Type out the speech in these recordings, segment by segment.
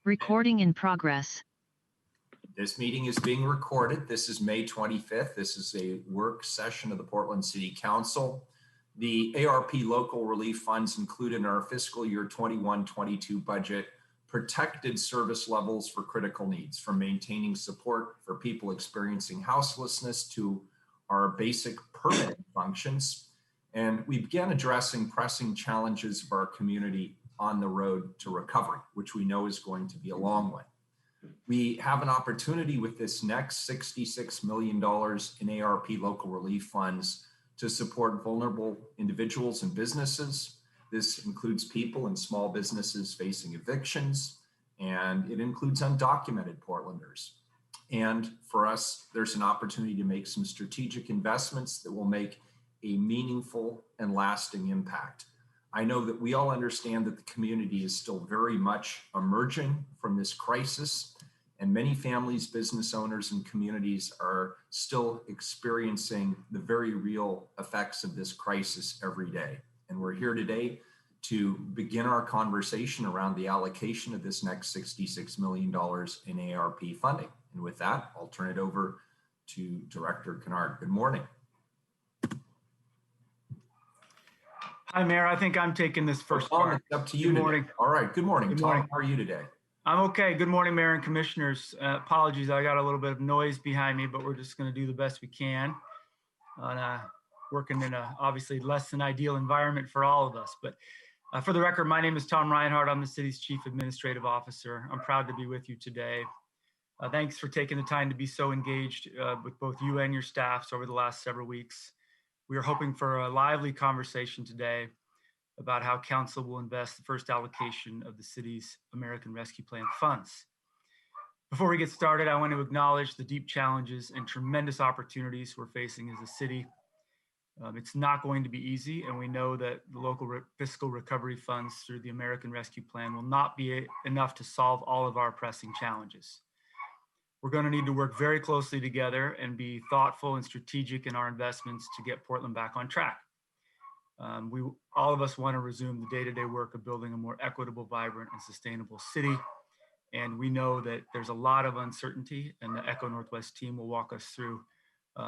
Recording in progress. This meeting is being recorded. This is May 25th. This is a work session of the Portland City Council. The ARP local relief funds included in our fiscal year 21-22 budget protected service levels for critical needs, from maintaining support for people experiencing houselessness to our basic permitting functions. And we began addressing pressing challenges of our community on the road to recovery, which we know is going to be a long one. We have an opportunity with this next $66 million in ARP local relief funds to support vulnerable individuals and businesses. This includes people and small businesses facing evictions, and it includes undocumented Portlanders. And for us, there's an opportunity to make some strategic investments that will make a meaningful and lasting impact. I know that we all understand that the community is still very much emerging from this crisis, and many families, business owners, and communities are still experiencing the very real effects of this crisis every day. And we're here today to begin our conversation around the allocation of this next $66 million in ARP funding. And with that, I'll turn it over to Director Kennard. Good morning. Hi, Mayor. I think I'm taking this first part. It's up to you. Good morning. Today. All right. Good morning. Good morning. Tom, how are you today? I'm okay. Good morning, Mayor and Commissioners. Apologies, I got a little bit of noise behind me, but we're just going to do the best we can on working in a obviously less than ideal environment for all of us. But for the record, my name is Tom Reinhardt. I'm the city's Chief Administrative Officer. I'm proud to be with you today. Thanks for taking the time to be so engaged with both you and your staffs over the last several weeks. We are hoping for a lively conversation today about how Council will invest the first allocation of the city's American Rescue Plan funds. Before we get started, I want to acknowledge the deep challenges and tremendous opportunities we're facing as a city. It's not going to be easy, and we know that the local fiscal recovery funds through the American Rescue Plan will not be enough to solve all of our pressing challenges. We're going to need to work very closely together and be thoughtful and strategic in our investments to get Portland back on track. All of us want to resume the day-to-day work of building a more equitable, vibrant, and sustainable city. And we know that there's a lot of uncertainty, and the Echo Northwest team will walk us through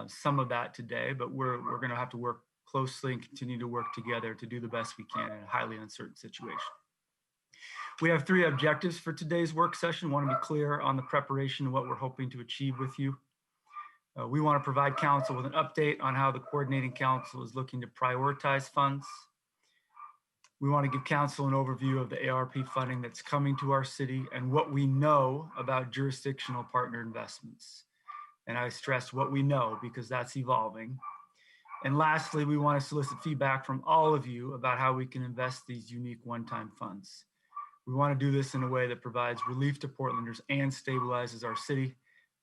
some of that today, but we're going to have to work closely and continue to work together to do the best we can in a highly uncertain situation. We have three objectives for today's work session. We want to be clear on the preparation and what we're hoping to achieve with you. We want to provide Council with an update on how the Coordinating Council is looking to prioritize funds. We want to give Council an overview of the ARP funding that's coming to our city and what we know about jurisdictional partner investments. And I stress what we know because that's evolving. And lastly, we want to solicit feedback from all of you about how we can invest these unique one-time funds. We want to do this in a way that provides relief to Portlanders and stabilizes our city.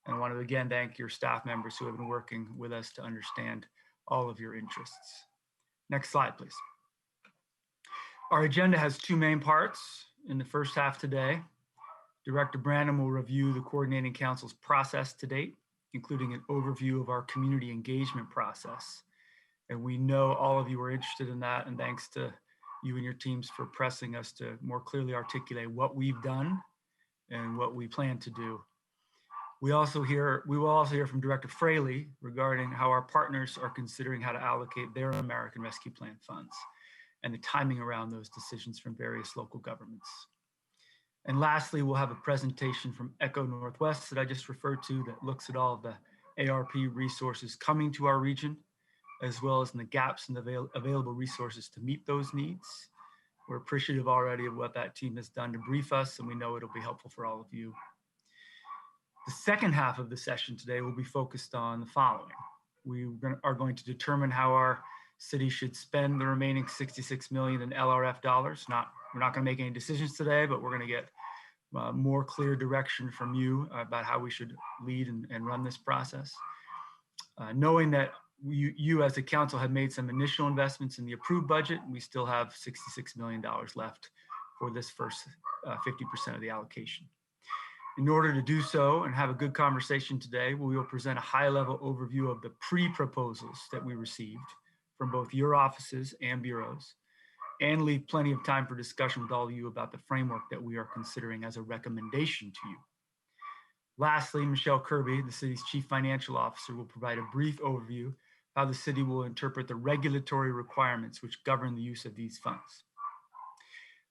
And I want to again thank your staff members who have been working with us to understand all of your interests. Next slide, please. Our agenda has two main parts. In the first half today, Director Brandon will review the Coordinating Council's process to date, including an overview of our community engagement process. And we know all of you are interested in that, and thanks to you and your teams for pressing us to more clearly articulate what we've done and what we plan to do. We will also hear from Director Fraley regarding how our partners are considering how to allocate their American Rescue Plan funds and the timing around those decisions from various local governments. And lastly, we'll have a presentation from Echo Northwest that I just referred to that looks at all of the ARP resources coming to our region, as well as in the gaps in the available resources to meet those needs. We're appreciative already of what that team has done to brief us, and we know it'll be helpful for all of you. The second half of the session today will be focused on the following. We are going to determine how our city should spend the remaining $66 million in LRF dollars. We're not going to make any decisions today, but we're going to get more clear direction from you about how we should lead and run this process. Knowing that you as a council have made some initial investments in the approved budget, we still have $66 million left for this first 50% of the allocation. In order to do so and have a good conversation today, we will present a high-level overview of the pre-proposals that we received from both your offices and bureaus, and leave plenty of time for discussion with all of you about the framework that we are considering as a recommendation to you. Lastly, Michelle Kirby, the city's Chief Financial Officer, will provide a brief overview of how the city will interpret the regulatory requirements which govern the use of these funds.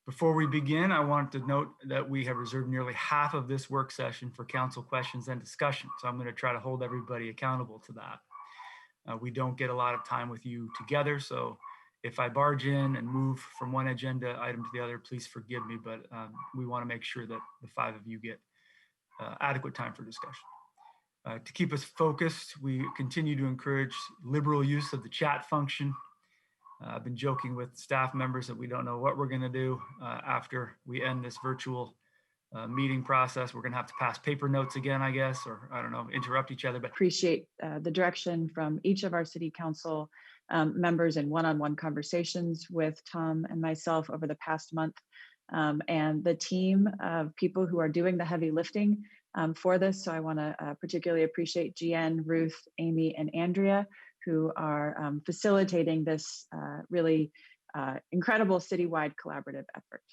Before we begin, I want to note that we have reserved nearly half of this work session for council questions and discussion, so I'm going to try to hold everybody accountable to that. We don't get a lot of time with you together, so if I barge in and move from one agenda item to the other, please forgive me, but we want to make sure that the 5 of you get adequate time for discussion. To keep us focused, we continue to encourage liberal use of the chat function. I've been joking with staff members that we don't know what we're going to do after we end this virtual meeting process. We're going to have to pass paper notes again, I guess, or I don't know, interrupt each other. But appreciate the direction from each of our city council members in one-on-one conversations with Tom and myself over the past month, and the team of people who are doing the heavy lifting for this. So I want to particularly appreciate Jeanne, Ruth, Amy, and Andrea, who are facilitating this really incredible citywide collaborative effort.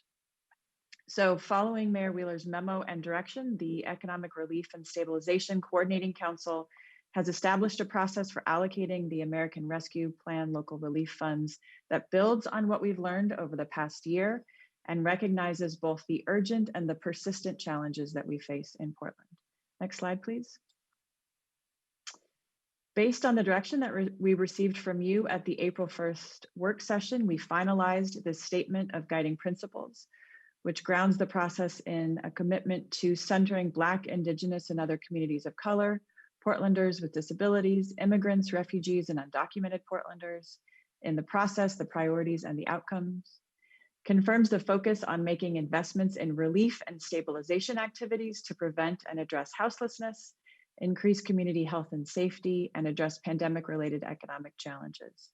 So following Mayor Wheeler's memo and direction, the Economic Relief and Stabilization Coordinating Council has established a process for allocating the American Rescue Plan local relief funds that builds on what we've learned over the past year and recognizes both the urgent and the persistent challenges that we face in Portland. Next slide, please. Based on the direction that we received from you at the April 1st work session, we finalized this statement of guiding principles, which grounds the process in a commitment to centering Black, Indigenous, and other communities of color, Portlanders with disabilities, immigrants, refugees, and undocumented Portlanders in the process, the priorities, and the outcomes. Confirms the focus on making investments in relief and stabilization activities to prevent and address houselessness, increase community health and safety, and address pandemic-related economic challenges.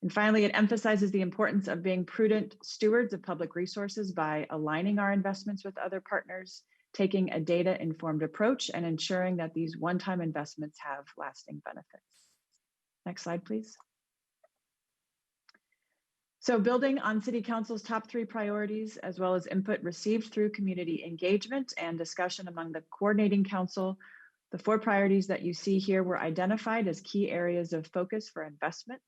And finally, it emphasizes the importance of being prudent stewards of public resources by aligning our investments with other partners, taking a data-informed approach, and ensuring that these one-time investments have lasting benefits. Next slide, please. So building on City Council's top 3 priorities, as well as input received through community engagement and discussion among the Coordinating Council, the 4 priorities that you see here were identified as key areas of focus for investment.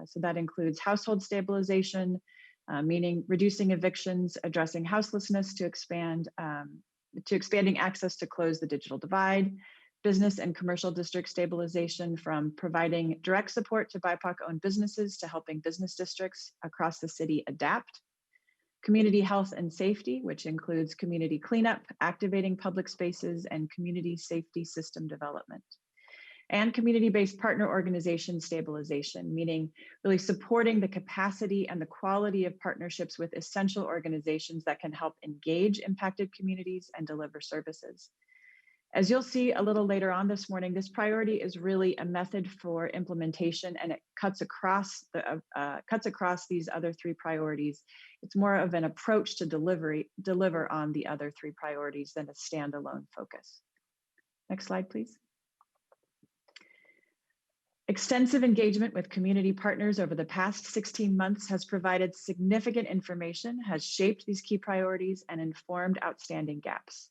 So that includes household stabilization, meaning reducing evictions, addressing houselessness to expanding access to close the digital divide, business and commercial district stabilization, from providing direct support to BIPOC-owned businesses to helping business districts across the city adapt. Community health and safety, which includes community cleanup, activating public spaces, and community safety system development. And community-based partner organization stabilization, meaning really supporting the capacity and the quality of partnerships with essential organizations that can help engage impacted communities and deliver services. As you'll see a little later on this morning, this priority is really a method for implementation, and it cuts across these other 3 priorities. It's more of an approach to deliver on the other 3 priorities than a standalone focus. Next slide, please. Extensive engagement with community partners over the past 16 months has provided significant information, has shaped these key priorities, and informed outstanding gaps.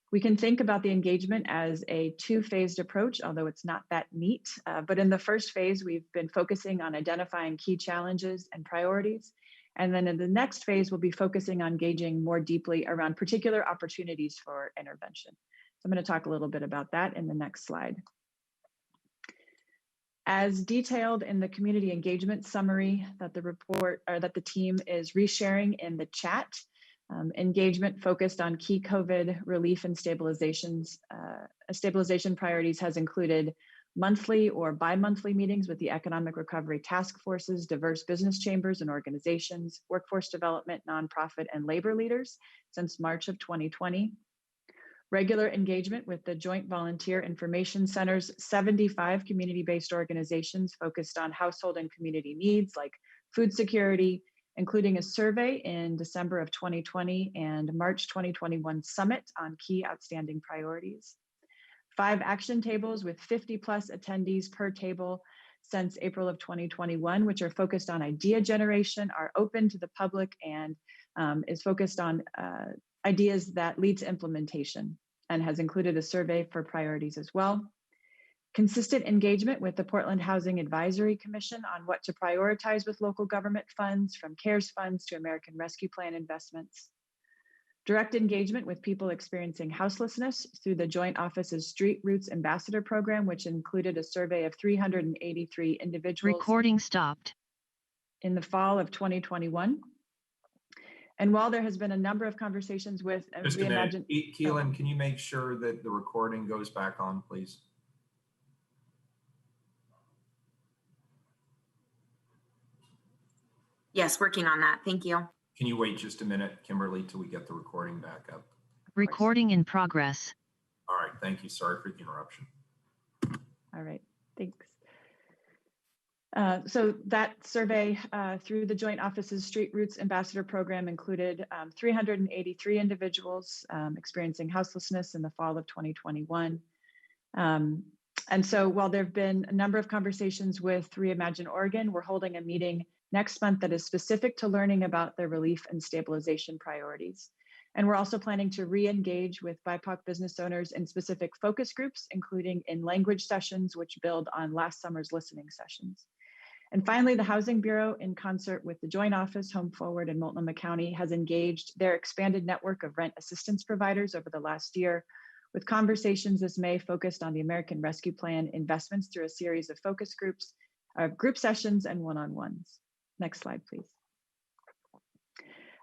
We can think about the engagement as a 2-phased approach, although it's not that neat. But in the first phase, we've been focusing on identifying key challenges and priorities. And then in the next phase, we'll be focusing on engaging more deeply around particular opportunities for intervention. So I'm going to talk a little bit about that in the next slide. As detailed in the community engagement summary that the team is resharing in the chat, engagement focused on key COVID relief and stabilization priorities has included monthly or bi-monthly meetings with the Economic Recovery Task Forces, diverse business chambers and organizations, workforce development, nonprofit, and labor leaders since March of 2020. Regular engagement with the Joint Volunteer Information Center's 75 community-based organizations focused on household and community needs like food security, including a survey in December of 2020 and March 2021 summit on key outstanding priorities. 5 action tables with 50+ attendees per table since April of 2021, which are focused on idea generation, are open to the public, and is focused on ideas that lead to implementation, and has included a survey for priorities as well. Consistent engagement with the Portland Housing Advisory Commission on what to prioritize with local government funds, from CARES funds to American Rescue Plan investments. Direct engagement with people experiencing houselessness through the Joint Office's Street Roots Ambassador Program, which included a survey of 383 individuals. Recording stopped. In the fall of 2021. And while there has been a number of conversations with Just a minute. Keelan, can you make sure that the recording goes back on, please? Yes, working on that. Thank you. Can you wait just a minute, Kimberly, till we get the recording back up? Recording in progress. All right, thank you. Sorry for the interruption. All right, thanks. So that survey through the Joint Office's Street Roots Ambassador Program included 383 individuals experiencing houselessness in the fall of 2021. And so while there have been a number of conversations with Reimagine Oregon, we're holding a meeting next month that is specific to learning about their relief and stabilization priorities. And we're also planning to re-engage with BIPOC business owners in specific focus groups, including in language sessions, which build on last summer's listening sessions. And finally, the Housing Bureau, in concert with the Joint Office, Home Forward, and Multnomah County, has engaged their expanded network of rent assistance providers over the last year, with conversations this May focused on the American Rescue Plan investments through a series of focus groups, group sessions, and one-on-ones. Next slide, please.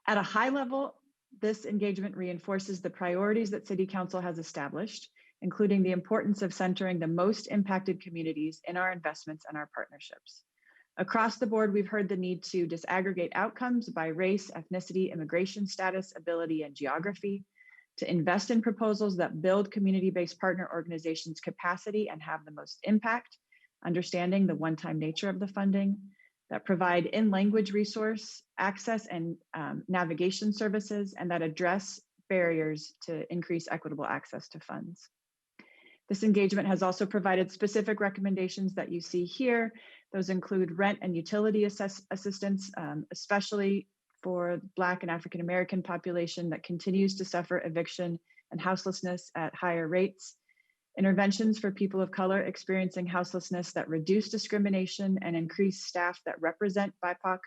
At a high level, this engagement reinforces the priorities that City Council has established, including the importance of centering the most impacted communities in our investments and our partnerships. Across the board, we've heard the need to disaggregate outcomes by race, ethnicity, immigration status, ability, and geography, to invest in proposals that build community-based partner organizations' capacity and have the most impact, understanding the one-time nature of the funding, that provide in-language resource access and navigation services, and that address barriers to increase equitable access to funds. This engagement has also provided specific recommendations that you see here. Those include rent and utility assistance, especially for Black and African American population that continues to suffer eviction and houselessness at higher rates. Interventions for people of color experiencing houselessness that reduce discrimination and increase staff that represent BIPOC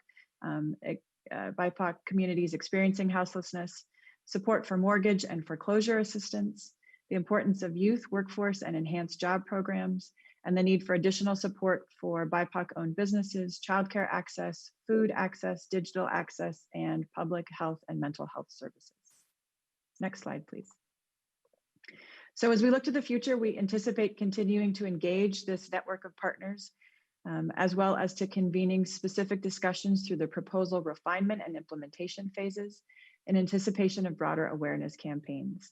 communities experiencing houselessness. Support for mortgage and foreclosure assistance. The importance of youth, workforce, and enhanced job programs, and the need for additional support for BIPOC-owned businesses, childcare access, food access, digital access, and public health and mental health services. Next slide, please. So as we look to the future, we anticipate continuing to engage this network of partners, as well as to convening specific discussions through the proposal refinement and implementation phases in anticipation of broader awareness campaigns.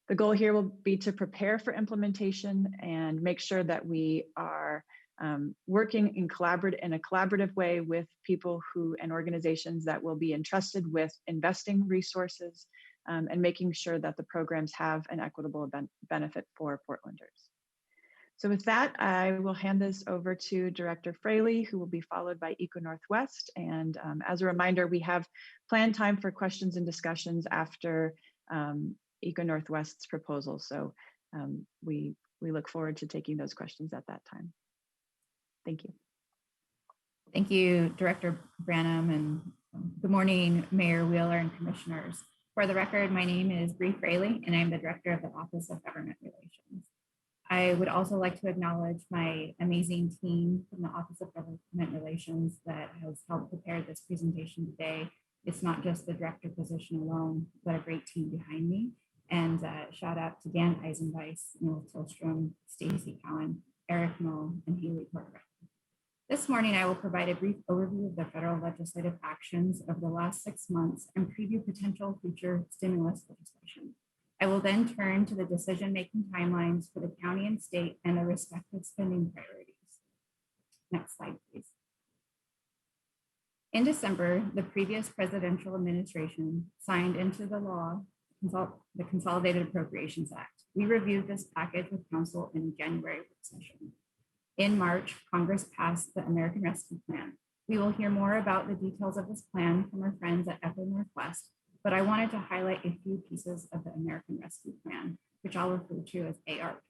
The goal here will be to prepare for implementation and make sure that we are working in a collaborative way with people and organizations that will be entrusted with investing resources and making sure that the programs have an equitable benefit for Portlanders. So with that, I will hand this over to Director Fraley, who will be followed by Eco Northwest. And as a reminder, we have planned time for questions and discussions after Eco Northwest's proposal. So we look forward to taking those questions at that time. Thank you. Thank you, Director Branham, and good morning, Mayor Wheeler and Commissioners. For the record, my name is Bree Fraley, and I'm the Director of the Office of Government Relations. I would also like to acknowledge my amazing team from the Office of Government Relations that has helped prepare this presentation today. It's not just the director position alone, but a great team behind me. And shout out to Dan Eisenweiss, Neil Tillstrom, Stacy Cowan, Eric Knoll, and Haley Porter. This morning, I will provide a brief overview of the federal legislative actions of the last 6 months and preview potential future stimulus legislation. I will then turn to the decision-making timelines for the county and state and their respective spending priorities. Next slide, please. In December, the previous presidential administration signed into the law the Consolidated Appropriations Act. We reviewed this package with council in January work session. In March, Congress passed the American Rescue Plan. We will hear more about the details of this plan from our friends at Upper Northwest, but I wanted to highlight a few pieces of the American Rescue Plan, which I'll refer to as ARP.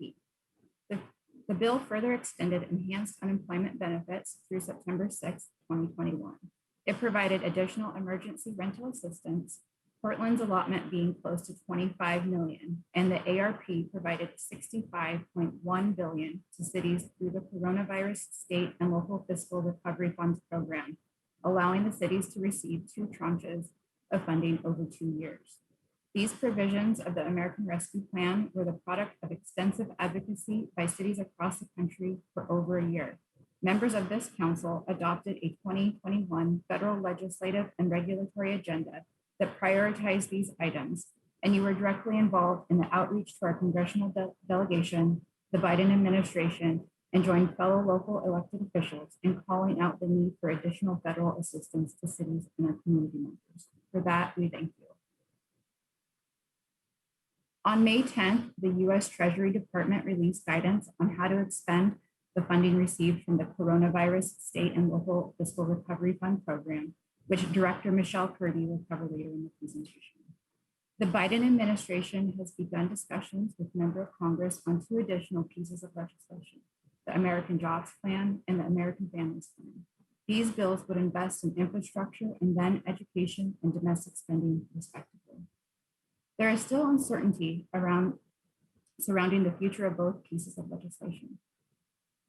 The bill further extended enhanced unemployment benefits through September 6, 2021. It provided additional emergency rental assistance, Portland's allotment being close to $25 million, and the ARP provided $65.1 billion to cities through the Coronavirus State and Local Fiscal Recovery Funds program, allowing the cities to receive 2 tranches of funding over 2 years. These provisions of the American Rescue Plan were the product of extensive advocacy by cities across the country for over a year. Members of this council adopted a 2021 federal legislative and regulatory agenda that prioritized these items, and you were directly involved in the outreach to our congressional delegation, the Biden administration, and joined fellow local elected officials in calling out the need for additional federal assistance to cities and our community members. For that, we thank you. On May 10th, the U.S. Treasury Department released guidance on how to expend the funding received from the Coronavirus State and Local Fiscal Recovery Fund program, which Director Michelle Kirby will cover later in the presentation. The Biden administration has begun discussions with members of Congress on 2 additional pieces of legislation, the American Jobs Plan and the American Families Plan. These bills would invest in infrastructure and then education and domestic spending, respectively. There is still uncertainty surrounding the future of both pieces of legislation.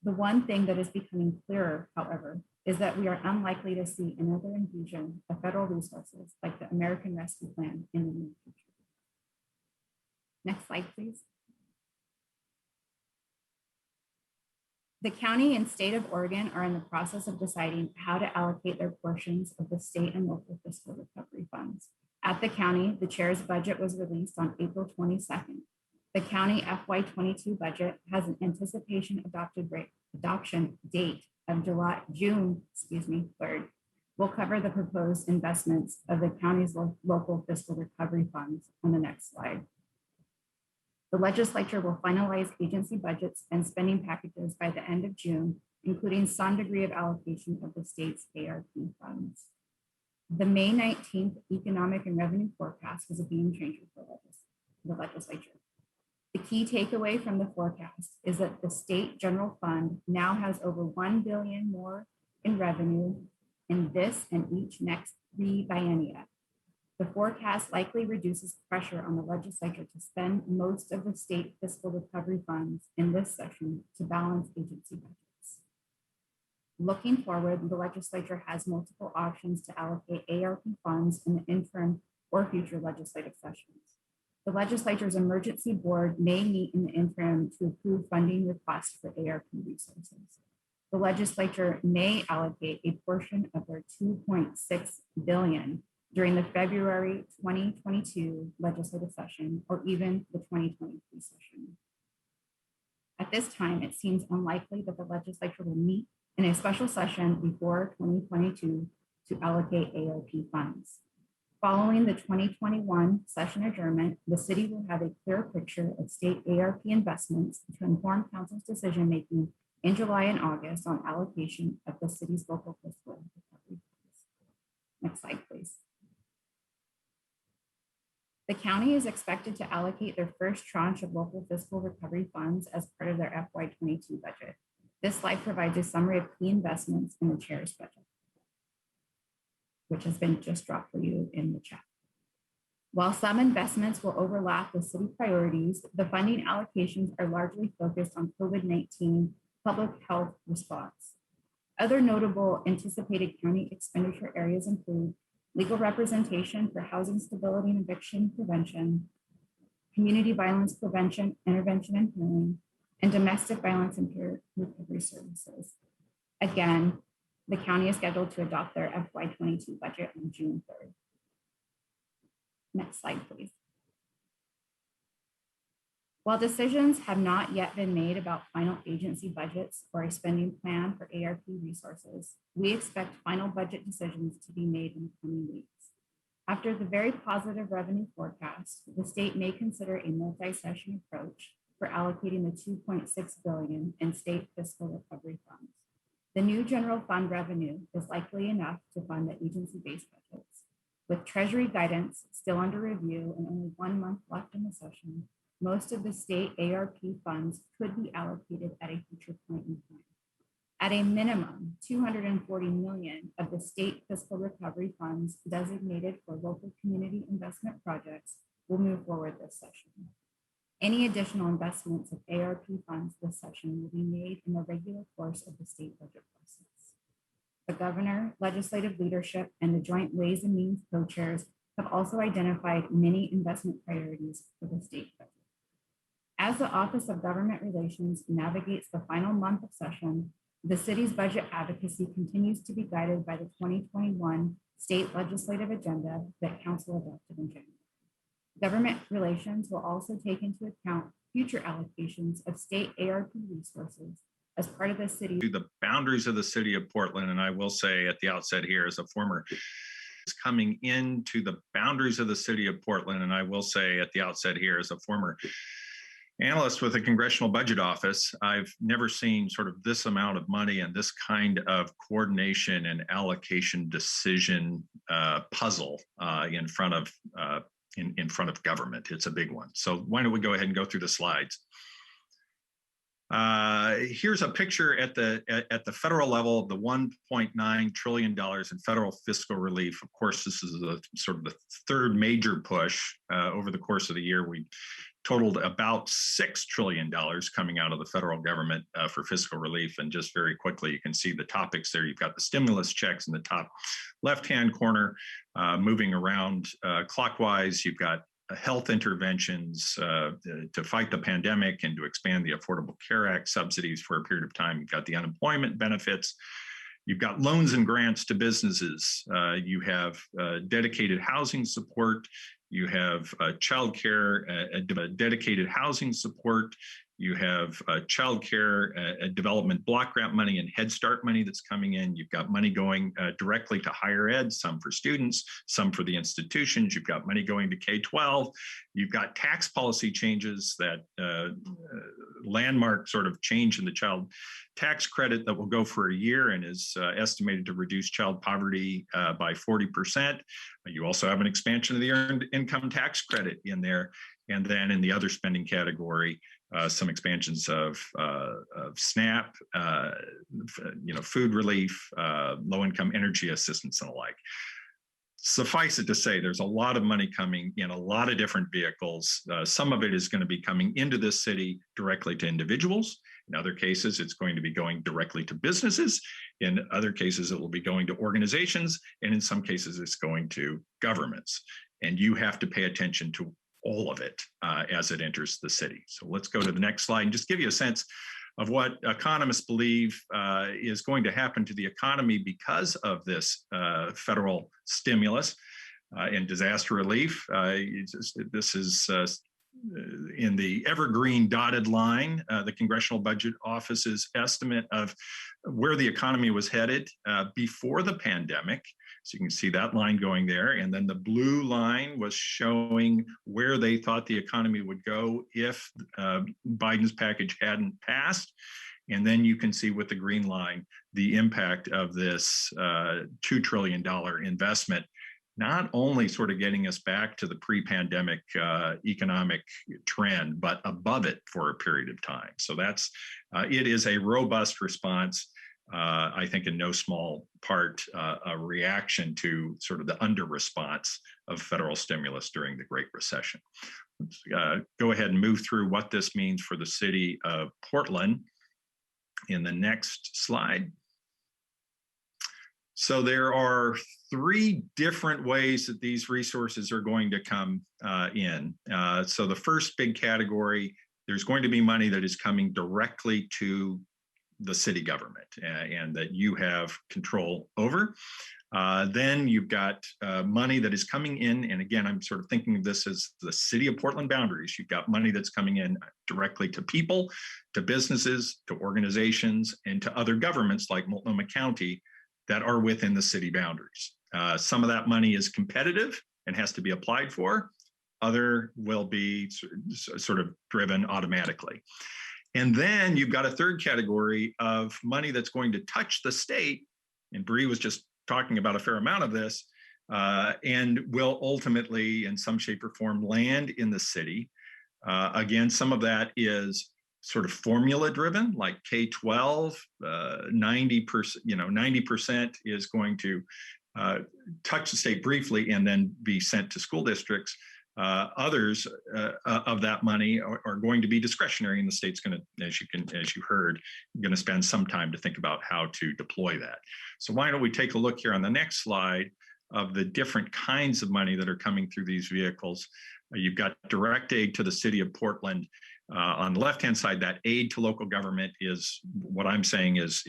The one thing that is becoming clearer, however, is that we are unlikely to see another infusion of federal resources like the American Rescue Plan in the near future. Next slide, please. The county and state of Oregon are in the process of deciding how to allocate their portions of the state and local fiscal recovery funds. At the county, the chair's budget was released on April 22nd. The county FY22 budget has an anticipation adoption date of June 3rd. We'll cover the proposed investments of the county's local fiscal recovery funds on the next slide. The legislature will finalize agency budgets and spending packages by the end of June, including some degree of allocation of the state's ARP funds. The May 19th economic and revenue forecast was a game changer for the legislature. The key takeaway from the forecast is that the state general fund now has over $1 billion more in revenue in this and each next 3 biennia. The forecast likely reduces pressure on the legislature to spend most of the state fiscal recovery funds in this session to balance agency budgets. Looking forward, the legislature has multiple options to allocate ARP funds in the interim or future legislative sessions. The legislature's emergency board may meet in the interim to approve funding requests for ARP resources. The legislature may allocate a portion of their $2.6 billion during the February 2022 legislative session or even the 2023 session. At this time, it seems unlikely that the legislature will meet in a special session before 2022 to allocate ARP funds. Following the 2021 session adjournment, the city will have a clear picture of state ARP investments to inform council's decision-making in July and August on allocation of the city's local fiscal recovery funds. Next slide, please. The county is expected to allocate their first tranche of local fiscal recovery funds as part of their FY22 budget. This slide provides a summary of key investments in the chair's budget, which has been just dropped for you in the chat. While some investments will overlap with city priorities, the funding allocations are largely focused on COVID-19 public health response. Other notable anticipated county expenditure areas include legal representation for housing stability and eviction prevention, community violence prevention, intervention and healing, and domestic violence and peer recovery services. Again, the county is scheduled to adopt their FY22 budget on June 3rd. Next slide, please. While decisions have not yet been made about final agency budgets or a spending plan for ARP resources, we expect final budget decisions to be made in the coming weeks. After the very positive revenue forecast, the state may consider a multi-session approach for allocating the $2.6 billion in state fiscal recovery funds. The new general fund revenue is likely enough to fund the agency-based budgets. With Treasury guidance still under review and only 1 month left in the session, most of the state ARP funds could be allocated at a future point in time. At a minimum, $240 million of the state fiscal recovery funds designated for local community investment projects will move forward this session. Any additional investments of ARP funds this session will be made in the regular course of the state budget process. The governor, legislative leadership, and the Joint Ways and Means co-chairs have also identified many investment priorities for the state budget. As the Office of Government Relations navigates the final month of session, the city's budget advocacy continues to be guided by the 2021 state legislative agenda that council adopted in January. Government relations will also take into account future allocations of state ARP resources as part of the city. To the boundaries of the city of Portland, and I will say at the outset here, as a former coming into the boundaries of the city of Portland, and I will say at the outset here, as a former analyst with the Congressional Budget Office, I've never seen sort of this amount of money and this kind of coordination and allocation decision puzzle in front of government. It's a big one. So why don't we go ahead and go through the slides? Here's a picture at the federal level of the $1.9 trillion in federal fiscal relief. Of course, this is the sort of the third major push over the course of the year. We totaled about $6 trillion coming out of the federal government for fiscal relief. And just very quickly, you can see the topics there. You've got the stimulus checks in the top left-hand corner, moving around clockwise. You've got health interventions to fight the pandemic and to expand the Affordable Care Act subsidies for a period of time. You've got the unemployment benefits. You've got loans and grants to businesses. You have dedicated housing support. You have childcare, dedicated housing support. You have childcare development block grant money and Head Start money that's coming in. You've got money going directly to higher ed, some for students, some for the institutions. You've got money going to K-12. You've got tax policy changes, that landmark sort of change in the child tax credit that will go for a year and is estimated to reduce child poverty by 40%. You also have an expansion of the earned income tax credit in there. And then in the other spending category, some expansions of SNAP, food relief, low-income energy assistance, and the like. Suffice it to say, there's a lot of money coming in a lot of different vehicles. Some of it is going to be coming into this city directly to individuals. In other cases, it's going to be going directly to businesses. In other cases, it will be going to organizations. And in some cases, it's going to governments. And you have to pay attention to all of it as it enters the city. So let's go to the next slide and just give you a sense of what economists believe is going to happen to the economy because of this federal stimulus and disaster relief. This is in the evergreen dotted line, the Congressional Budget Office's estimate of where the economy was headed before the pandemic. So you can see that line going there. And then the blue line was showing where they thought the economy would go if Biden's package hadn't passed. And then you can see with the green line, the impact of this $2 trillion investment, not only sort of getting us back to the pre-pandemic economic trend, but above it for a period of time. So that's, it is a robust response. I think in no small part a reaction to sort of the under response of federal stimulus during the Great Recession. Let's go ahead and move through what this means for the city of Portland in the next slide. So there are three different ways that these resources are going to come in. So the first big category, there's going to be money that is coming directly to the city government and that you have control over. Then you've got money that is coming in. And again, I'm sort of thinking of this as the city of Portland boundaries. You've got money that's coming in directly to people, to businesses, to organizations, and to other governments like Multnomah County that are within the city boundaries. Some of that money is competitive and has to be applied for. other will be sort of driven automatically. And then you've got a third category of money that's going to touch the state, and Bree was just talking about a fair amount of this, and will ultimately, in some shape or form, land in the city. Again, some of that is sort of formula driven, like K-12, 90%, 90% is going to touch the state briefly and then be sent to school districts. Others of that money are going to be discretionary, and the state's going to, as you heard, going to spend some time to think about how to deploy that. So why don't we take a look here on the next slide of the different kinds of money that are coming through these vehicles. You've got direct aid to the city of Portland. On the left-hand side, that aid to local government is what I'm saying is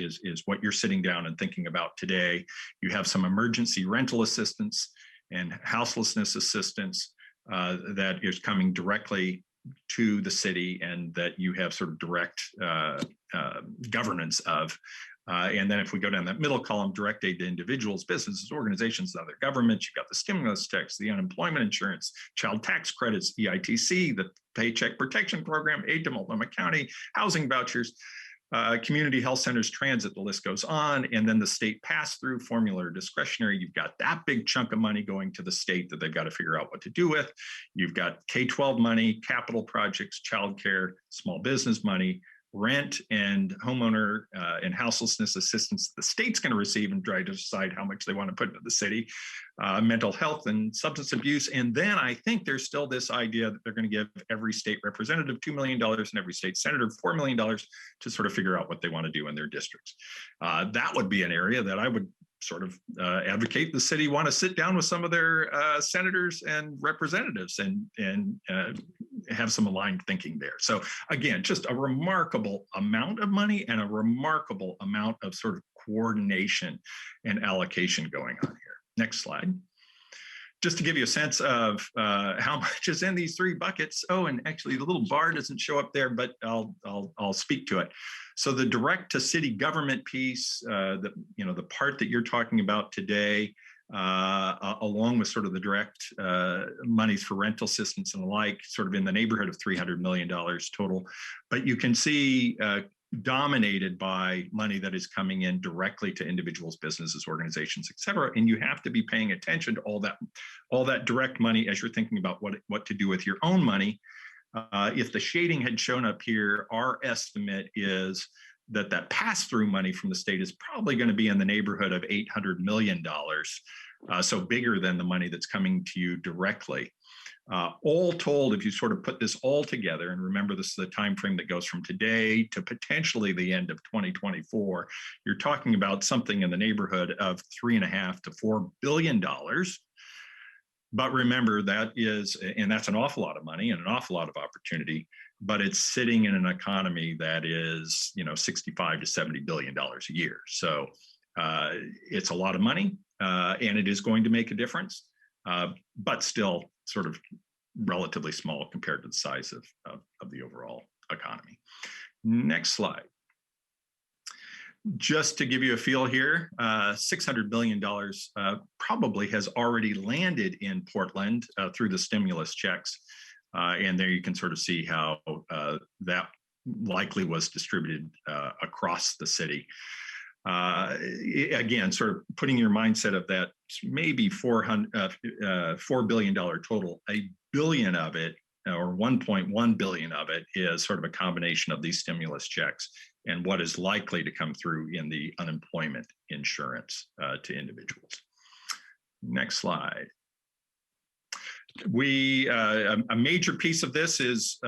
what you're sitting down and thinking about today. You have some emergency rental assistance and houselessness assistance that is coming directly to the city and that you have sort of direct governance of. And then if we go down that middle column, direct aid to individuals, businesses, organizations, and other governments, you've got the stimulus checks, the unemployment insurance, child tax credits, EITC, the Paycheck Protection Program, aid to Multnomah County, housing vouchers, community health centers, transit, the list goes on. And then the state pass-through, formula or discretionary, you've got that big chunk of money going to the state that they've got to figure out what to do with. You've got K-12 money, capital projects, childcare, small business money, rent and homeowner and houselessness assistance the state's going to receive and try to decide how much they want to put into the city, mental health and substance abuse. And then I think there's still this idea that they're going to give every state representative $2 million and every state senator $4 million to sort of figure out what they want to do in their districts. That would be an area that I would sort of advocate the city want to sit down with some of their senators and representatives and have some aligned thinking there. So again, just a remarkable amount of money and a remarkable amount of sort of coordination and allocation going on here. Next slide. Just to give you a sense of how much is in these three buckets. Oh, and actually the little bar doesn't show up there, but I'll speak to it. So the direct to city government piece, the part that you're talking about today, along with sort of the direct monies for rental assistance and the like, sort of in the neighborhood of $300 million total. But you can see dominated by money that is coming in directly to individuals, businesses, organizations, et cetera. And you have to be paying attention to all that direct money as you're thinking about what to do with your own money. If the shading had shown up here, our estimate is that pass-through money from the state is probably going to be in the neighborhood of $800 million, so bigger than the money that's coming to you directly. All told, if you sort of put this all together, and remember this is the time frame that goes from today to potentially the end of 2024, you're talking about something in the neighborhood of $3.5 to $4 billion. But remember, that's an awful lot of money and an awful lot of opportunity, but it's sitting in an economy that is, $65 to $70 billion a year. So it's a lot of money, and it is going to make a difference, but still sort of relatively small compared to the size of the overall economy. Next slide. Just to give you a feel here, $600 billion probably has already landed in Portland through the stimulus checks. And there you can sort of see how that likely was distributed across the city. Again, sort of putting your mindset of that maybe $4 billion total, $1 billion of it, or 1.1 billion of it, is sort of a combination of these stimulus checks and what is likely to come through in the unemployment insurance to individuals. Next slide. A major piece of this is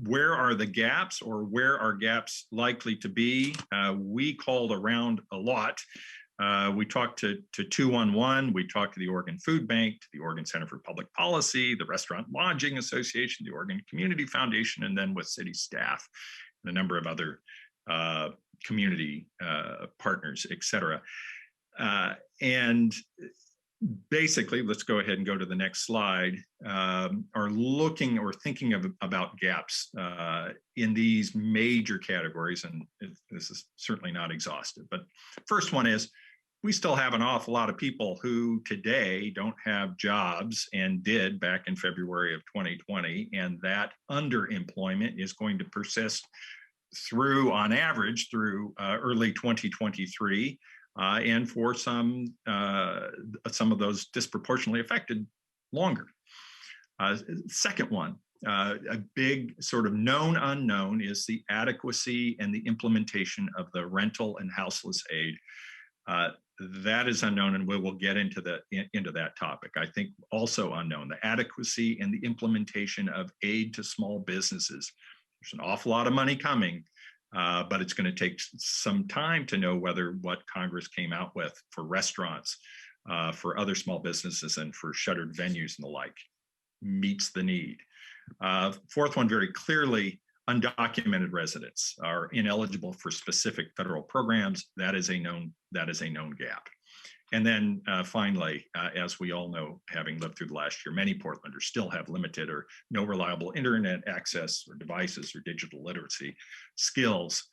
where are the gaps, or where are gaps likely to be? We called around a lot. We talked to 211, we talked to the Oregon Food Bank, to the Oregon Center for Public Policy, the Restaurant Lodging Association, the Oregon Community Foundation, and then with city staff and a number of other community partners, et cetera. And basically, let's go ahead and go to the next slide, are looking or thinking about gaps in these major categories. And this is certainly not exhaustive, but first one is, we still have an awful lot of people who today don't have jobs and did back in February of 2020, and that underemployment is going to persist through, on average, through early 2023, and for some of those disproportionately affected, longer. Second one, a big sort of known unknown is the adequacy and the implementation of the rental and houseless aid. That is unknown, and we will get into that topic. I think also unknown, the adequacy and the implementation of aid to small businesses. There's an awful lot of money coming, but it's going to take some time to know whether what Congress came out with for restaurants, for other small businesses, and for shuttered venues and the like meets the need. Fourth one, very clearly, undocumented residents are ineligible for specific federal programs. That is a known gap. And then finally, as we all know, having lived through the last year, many Portlanders still have limited or no reliable internet access or devices or digital literacy skills.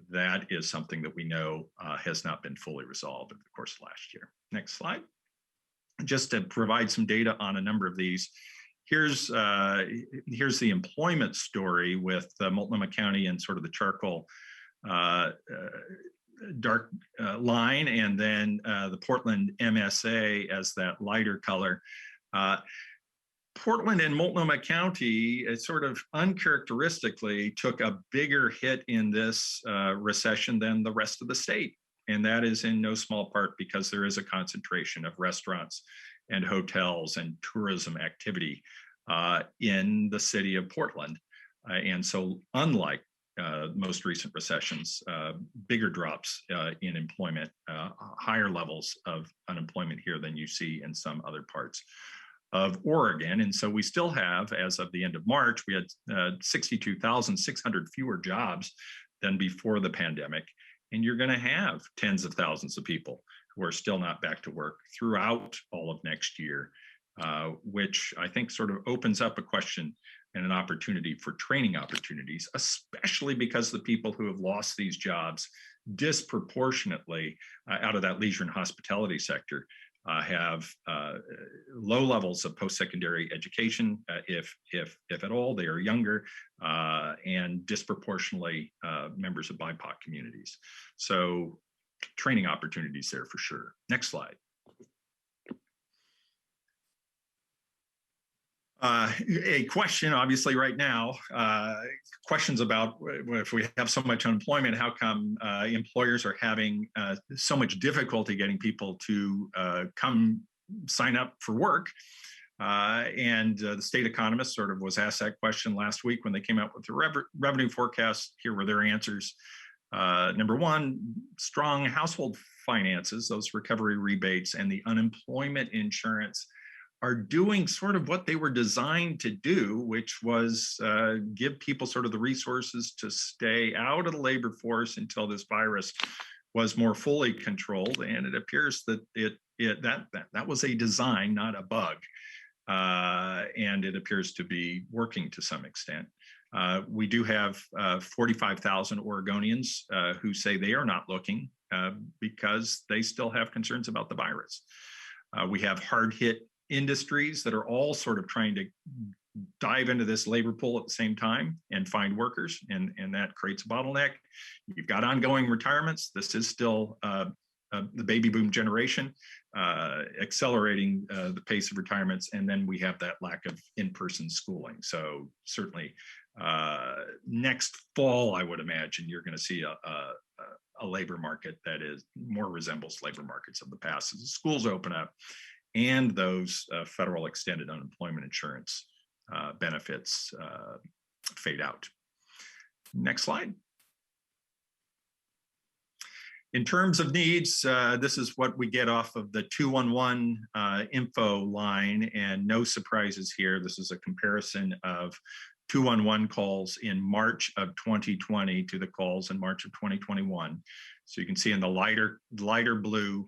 That is something that we know has not been fully resolved over the course of last year. Next slide. Just to provide some data on a number of these, here's the employment story with Multnomah County and sort of the charcoal dark line, and then the Portland MSA as that lighter color. Portland and Multnomah County, it sort of uncharacteristically took a bigger hit in this recession than the rest of the state. And that is in no small part because there is a concentration of restaurants and hotels and tourism activity in the city of Portland. And so unlike most recent recessions, bigger drops in employment, higher levels of unemployment here than you see in some other parts of Oregon. And so we still have, as of the end of March, we had 62,600 fewer jobs than before the pandemic. And you're going to have tens of thousands of people who are still not back to work throughout all of next year, which I think sort of opens up a question and an opportunity for training opportunities, especially because the people who have lost these jobs disproportionately out of that leisure and hospitality sector have low levels of post-secondary education, if at all. They are younger and disproportionately members of BIPOC communities. So training opportunities there for sure. Next slide. A question, obviously, right now, questions about if we have so much unemployment, how come employers are having so much difficulty getting people to come sign up for work? And the state economist sort of was asked that question last week when they came out with the revenue forecast. Here were their answers. Number one, strong household finances, those recovery rebates, and the unemployment insurance are doing sort of what they were designed to do, which was give people sort of the resources to stay out of the labor force until this virus was more fully controlled. And it appears that that was a design, not a bug. And it appears to be working to some extent. We do have 45,000 Oregonians who say they are not looking because they still have concerns about the virus. We have hard-hit industries that are all sort of trying to dive into this labor pool at the same time and find workers, and that creates a bottleneck. You've got ongoing retirements. This is still the baby boom generation, accelerating the pace of retirements, and then we have that lack of in-person schooling. So certainly next fall, I would imagine you're going to see a labor market that is more resembles labor markets of the past as the schools open up and those federal extended unemployment insurance benefits fade out. Next slide. In terms of needs, this is what we get off of the 211 info line, and no surprises here. This is a comparison of 211 calls in March of 2020 to the calls in March of 2021. So you can see in the lighter blue,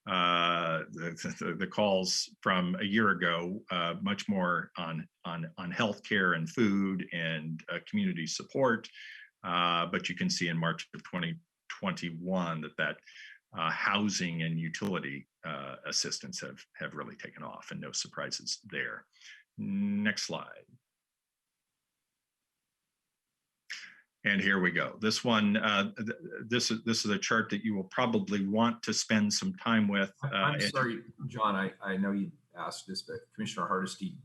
the calls from a year ago, much more on healthcare and food and community support. But you can see in March of 2021 that housing and utility assistance have really taken off, and no surprises there. Next slide. And here we go. This one, this is a chart that you will probably want to spend some time with. I'm sorry, John, I know you asked this, but Commissioner Hardesty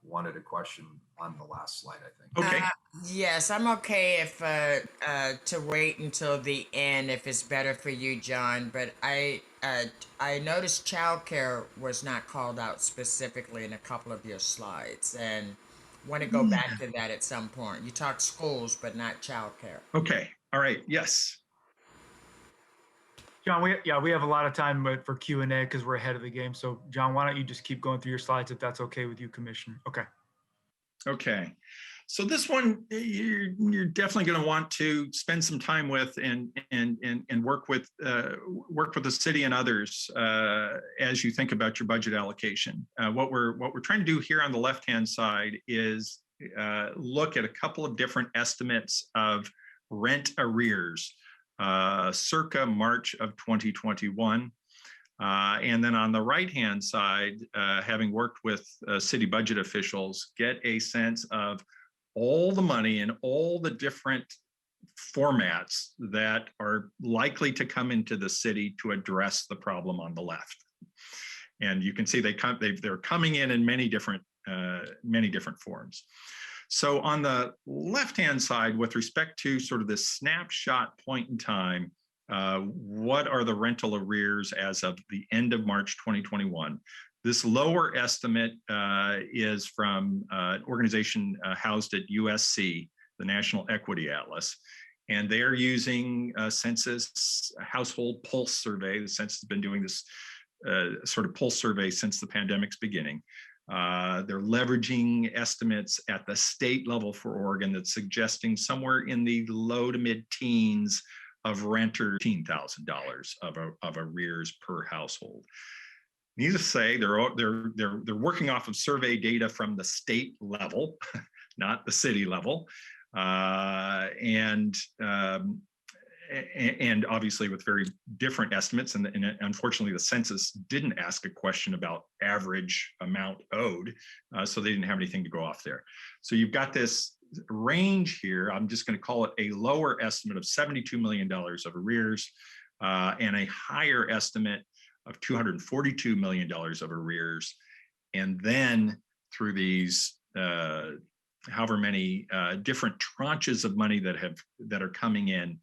wanted a question on the last slide, I think. Okay. Yes, I'm okay if to wait until the end if it's better for you, John. But I noticed childcare was not called out specifically in a couple of your slides, and want to go back to that at some point. You talked schools, but not childcare. Okay. All right. Yes. John, we have a lot of time for Q&A because we're ahead of the game. So John, why don't you just keep going through your slides if that's okay with you, Commissioner? Okay. Okay. So this one you're definitely going to want to spend some time with and work with the city and others as you think about your budget allocation. What we're trying to do here on the left-hand side is look at a couple of different estimates of rent arrears circa March of 2021. And then on the right-hand side, having worked with city budget officials, get a sense of all the money in all the different formats that are likely to come into the city to address the problem on the left. And you can see they're coming in many different forms. So on the left-hand side, with respect to sort of this snapshot point in time, what are the rental arrears as of the end of March 2021? This lower estimate is from an organization housed at USC, the National Equity Atlas, and they're using Census Household Pulse Survey. The Census has been doing this sort of pulse survey since the pandemic's beginning. They're leveraging estimates at the state level for Oregon that's suggesting somewhere in the low to mid-teens of renter, $15,000 of arrears per household. Needless to say, they're working off of survey data from the state level, not the city level, and obviously with very different estimates. And unfortunately, the census didn't ask a question about average amount owed, so they didn't have anything to go off there. So you've got this range here. I'm just going to call it a lower estimate of $72 million of arrears and a higher estimate of $242 million of arrears. And then through these however many different tranches of money that are coming in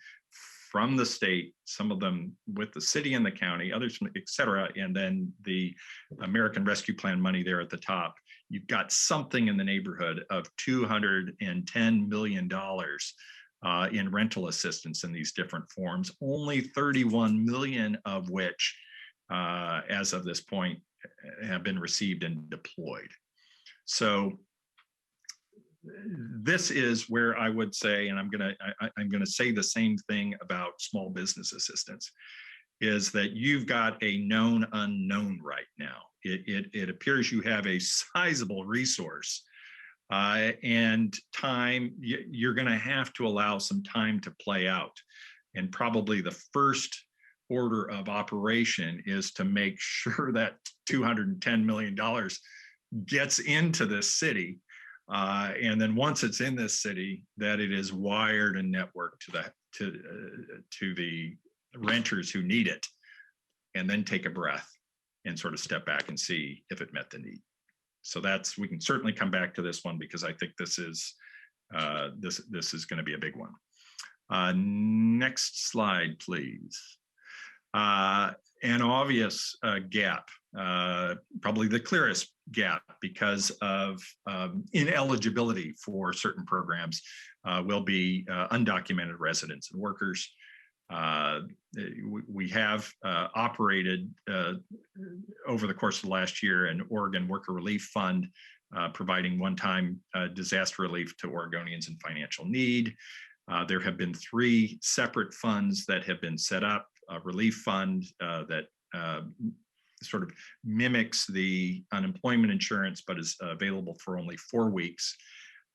from the state, some of them with the city and the county, others from et cetera, and then the American Rescue Plan money there at the top, you've got something in the neighborhood of $210 million in rental assistance in these different forms, only 31 million of which, as of this point, have been received and deployed. So this is where I would say, and I'm gonna say the same thing about small business assistance, is that you've got a known unknown right now. It appears you have a sizable resource and time. You're going to have to allow some time to play out, and probably the first order of operation is to make sure that $210 million gets into this city. And then once it's in this city, that it is wired and networked to the renters who need it, and then take a breath and sort of step back and see if it met the need. So we can certainly come back to this one, because I think this is this is going to be a big one. Next slide, please. An obvious gap, probably the clearest gap, because of ineligibility for certain programs, will be undocumented residents and workers. We have operated over the course of the last year an Oregon Worker Relief Fund, providing one-time disaster relief to Oregonians in financial need. There have been 3 separate funds that have been set up. A relief fund that sort of mimics the unemployment insurance, but is available for only 4 weeks.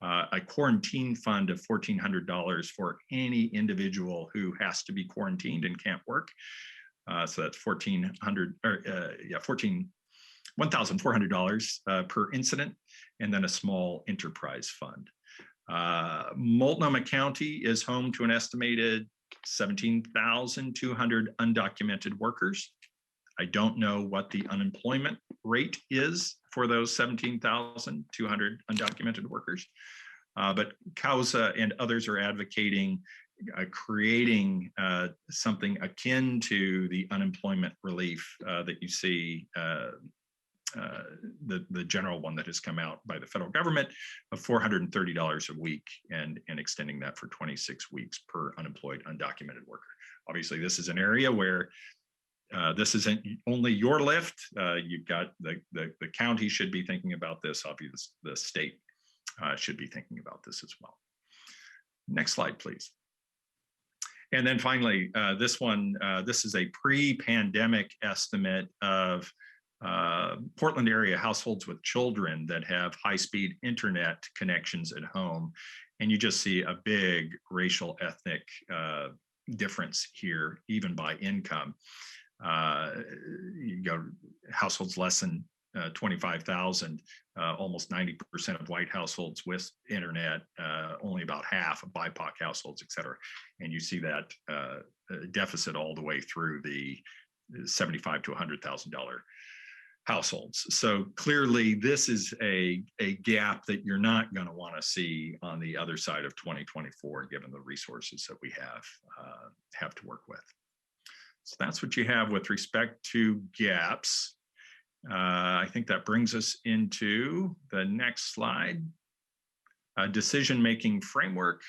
A quarantine fund of $1,400 for any individual who has to be quarantined and can't work. So that's $1,400 per incident, and then a small enterprise fund. Multnomah County is home to an estimated 17,200 undocumented workers. I don't know what the unemployment rate is for those 17,200 undocumented workers, but CAUSA and others are advocating creating something akin to the unemployment relief that you see, the general one that has come out by the federal government of $430 a week, and extending that for 26 weeks per unemployed undocumented worker. Obviously, this is an area where this isn't only your lift. You've got the county should be thinking about this. Obviously, the state should be thinking about this as well. Next slide, please. And then finally, this one, this is a pre-pandemic estimate of Portland area households with children that have high-speed internet connections at home. And you just see a big racial ethnic difference here, even by income. You go households less than 25,000, almost 90% of white households with internet, only about half of BIPOC households, et cetera. And you see that deficit all the way through the $75,000 to $100,000 households. So clearly this is a gap that you're not going to want to see on the other side of 2024, given the resources that we have to work with. So that's what you have with respect to gaps. I think that brings us into the next slide, decision-making framework.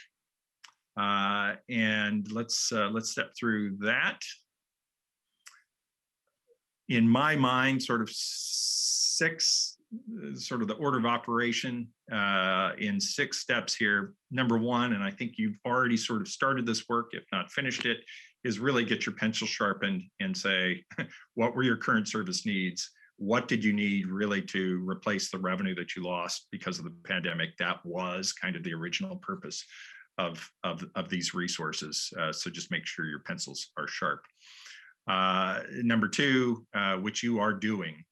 And let's step through that. In my mind, sort of the order of operation in 6 steps here. Number 1, and I think you've already sort of started this work, if not finished it, is really get your pencil sharpened and say, what were your current service needs? What did you need really to replace the revenue that you lost because of the pandemic? That was kind of the original purpose of these resources. So just make sure your pencils are sharp. Number 2, which you are doing,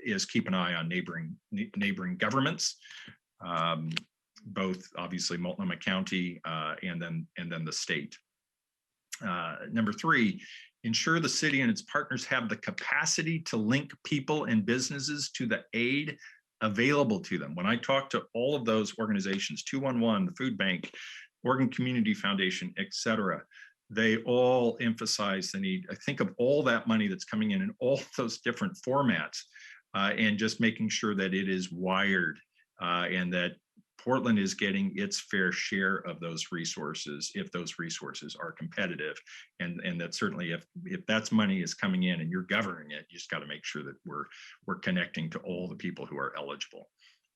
is keep an eye on neighboring governments, both obviously Multnomah County and then the state. Number 3, ensure the city and its partners have the capacity to link people and businesses to the aid available to them. When I talk to all of those organizations, 211, the Food Bank, Oregon Community Foundation, et cetera, they all emphasize the need. I think of all that money that's coming in all those different formats, and just making sure that it is wired and that Portland is getting its fair share of those resources if those resources are competitive. And that certainly if that's money is coming in and you're governing it, you just got to make sure that we're connecting to all the people who are eligible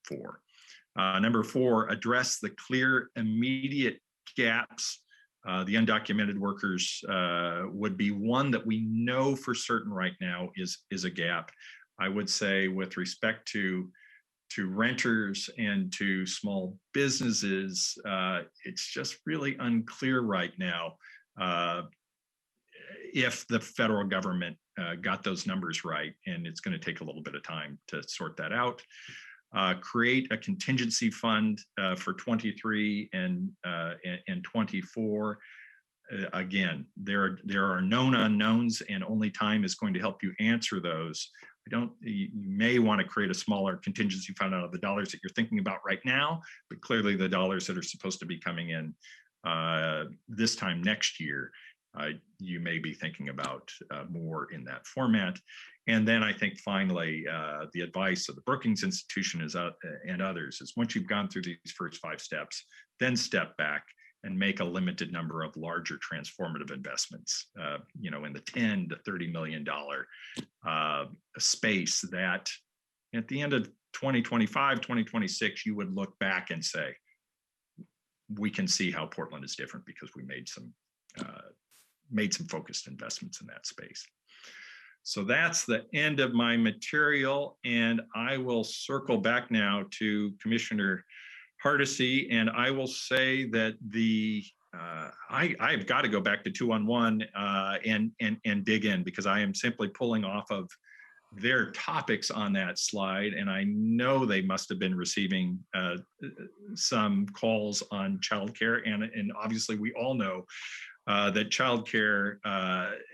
for. Number 4, address the clear immediate gaps. The undocumented workers would be one that we know for certain right now is a gap. I would say with respect to renters and to small businesses, it's just really unclear right now if the federal government got those numbers right, and it's going to take a little bit of time to sort that out. Create a contingency fund for 23 and 24. Again, there are known unknowns, and only time is going to help you answer those. You may want to create a smaller contingency fund out of the dollars that you're thinking about right now, but clearly the dollars that are supposed to be coming in this time next year, you may be thinking about more in that format. And then I think finally, the advice of the Brookings Institution and others is once you've gone through these first 5 steps, then step back and make a limited number of larger transformative investments, in the $10 to $30 million space that at the end of 2025, 2026, you would look back and say, we can see how Portland is different because we made some focused investments in that space. So that's the end of my material, and I will circle back now to Commissioner Hardesty, and I will say that the I've got to go back to 211 and dig in, because I am simply pulling off of their topics on that slide, and I know they must have been receiving some calls on childcare, and obviously we all know that childcare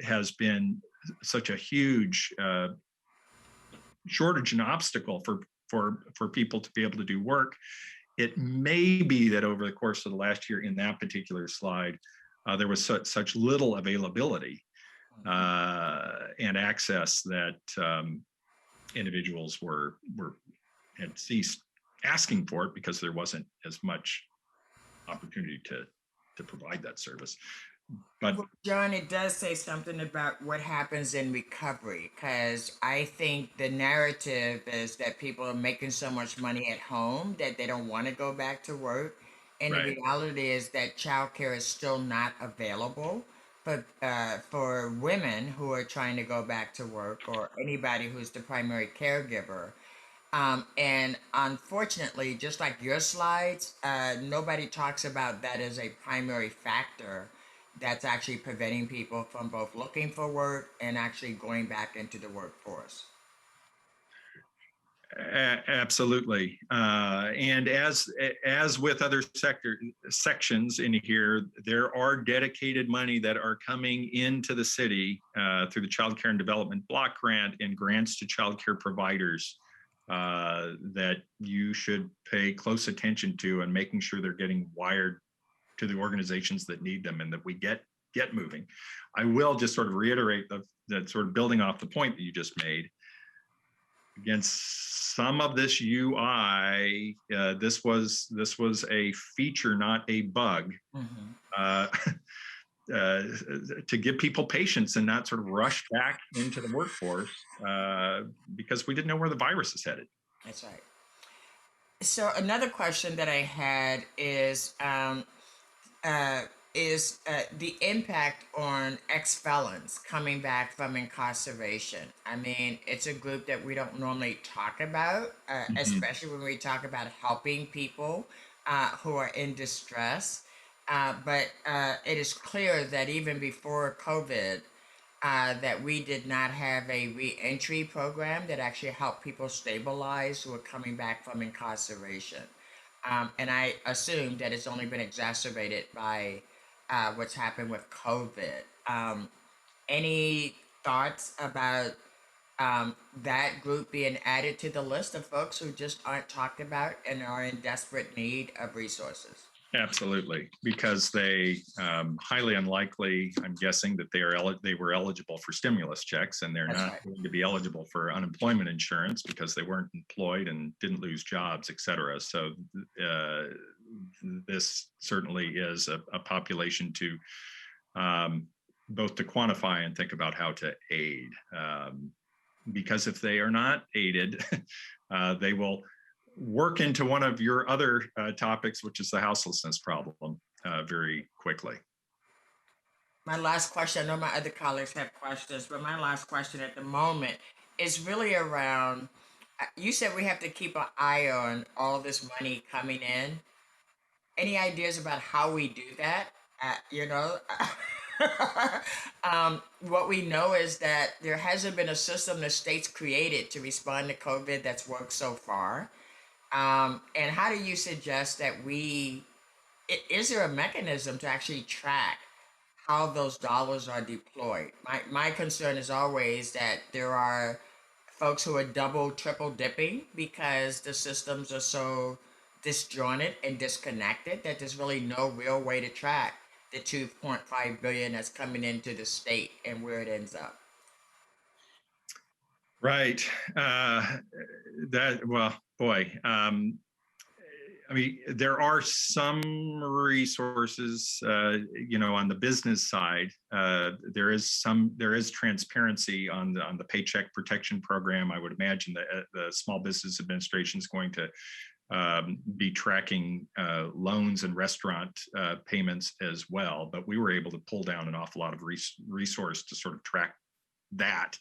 has been such a huge shortage and obstacle for people to be able to do work. It may be that over the course of the last year, in that particular slide, there was such little availability and access that individuals had ceased asking for it, because there wasn't as much opportunity to provide that service. But Well, John, it does say something about what happens in recovery, because I think the narrative is that people are making so much money at home that they don't want to go back to work. And Right. the reality is that childcare is still not available for women who are trying to go back to work, or anybody who's the primary caregiver. And unfortunately, just like your slides, nobody talks about that as a primary factor that's actually preventing people from both looking for work and actually going back into the workforce. Absolutely. And as with other sections in here, there are dedicated money that are coming into the city through the Child Care and Development Block Grant and grants to child care providers that you should pay close attention to, and making sure they're getting wired to the organizations that need them, and that we get moving. I will just sort of reiterate that sort of building off the point that you just made. Again, some of this UI, this was a feature, not a bug, to give people patience and not sort of rush back into the workforce because we didn't know where the virus is headed. That's right. So another question that I had is the impact on ex-felons coming back from incarceration. I mean, it's a group that we don't normally talk about, especially when we talk about helping people who are in distress. But it is clear that even before COVID, that we did not have a re-entry program that actually helped people stabilize who are coming back from incarceration. And I assume that it's only been exacerbated by what's happened with COVID. Any thoughts about that group being added to the list of folks who just aren't talked about and are in desperate need of resources? Absolutely, because they highly unlikely, I'm guessing, that they were eligible for stimulus checks, and they're That's not right. going to be eligible for unemployment insurance because they weren't employed and didn't lose jobs, et cetera. So this certainly is a population to both to quantify and think about how to aid, because if they are not aided, they will work into one of your other topics, which is the houselessness problem, very quickly. My last question, I know my other colleagues have questions, but my last question at the moment is really around, you said we have to keep an eye on all this money coming in. Any ideas about how we do that? What we know is that there hasn't been a system the states created to respond to COVID that's worked so far. And how do you suggest that is there a mechanism to actually track how those dollars are deployed? My concern is always that there are folks who are double, triple dipping because the systems are so disjointed and disconnected that there's really no real way to track the $2.5 billion that's coming into the state and where it ends up. Right. I mean, there are some resources, on the business side. There is transparency on the Paycheck Protection Program. I would imagine that the Small Business Administration is going to be tracking loans and restaurant payments as well. But we were able to pull down an awful lot of resource to sort of track that.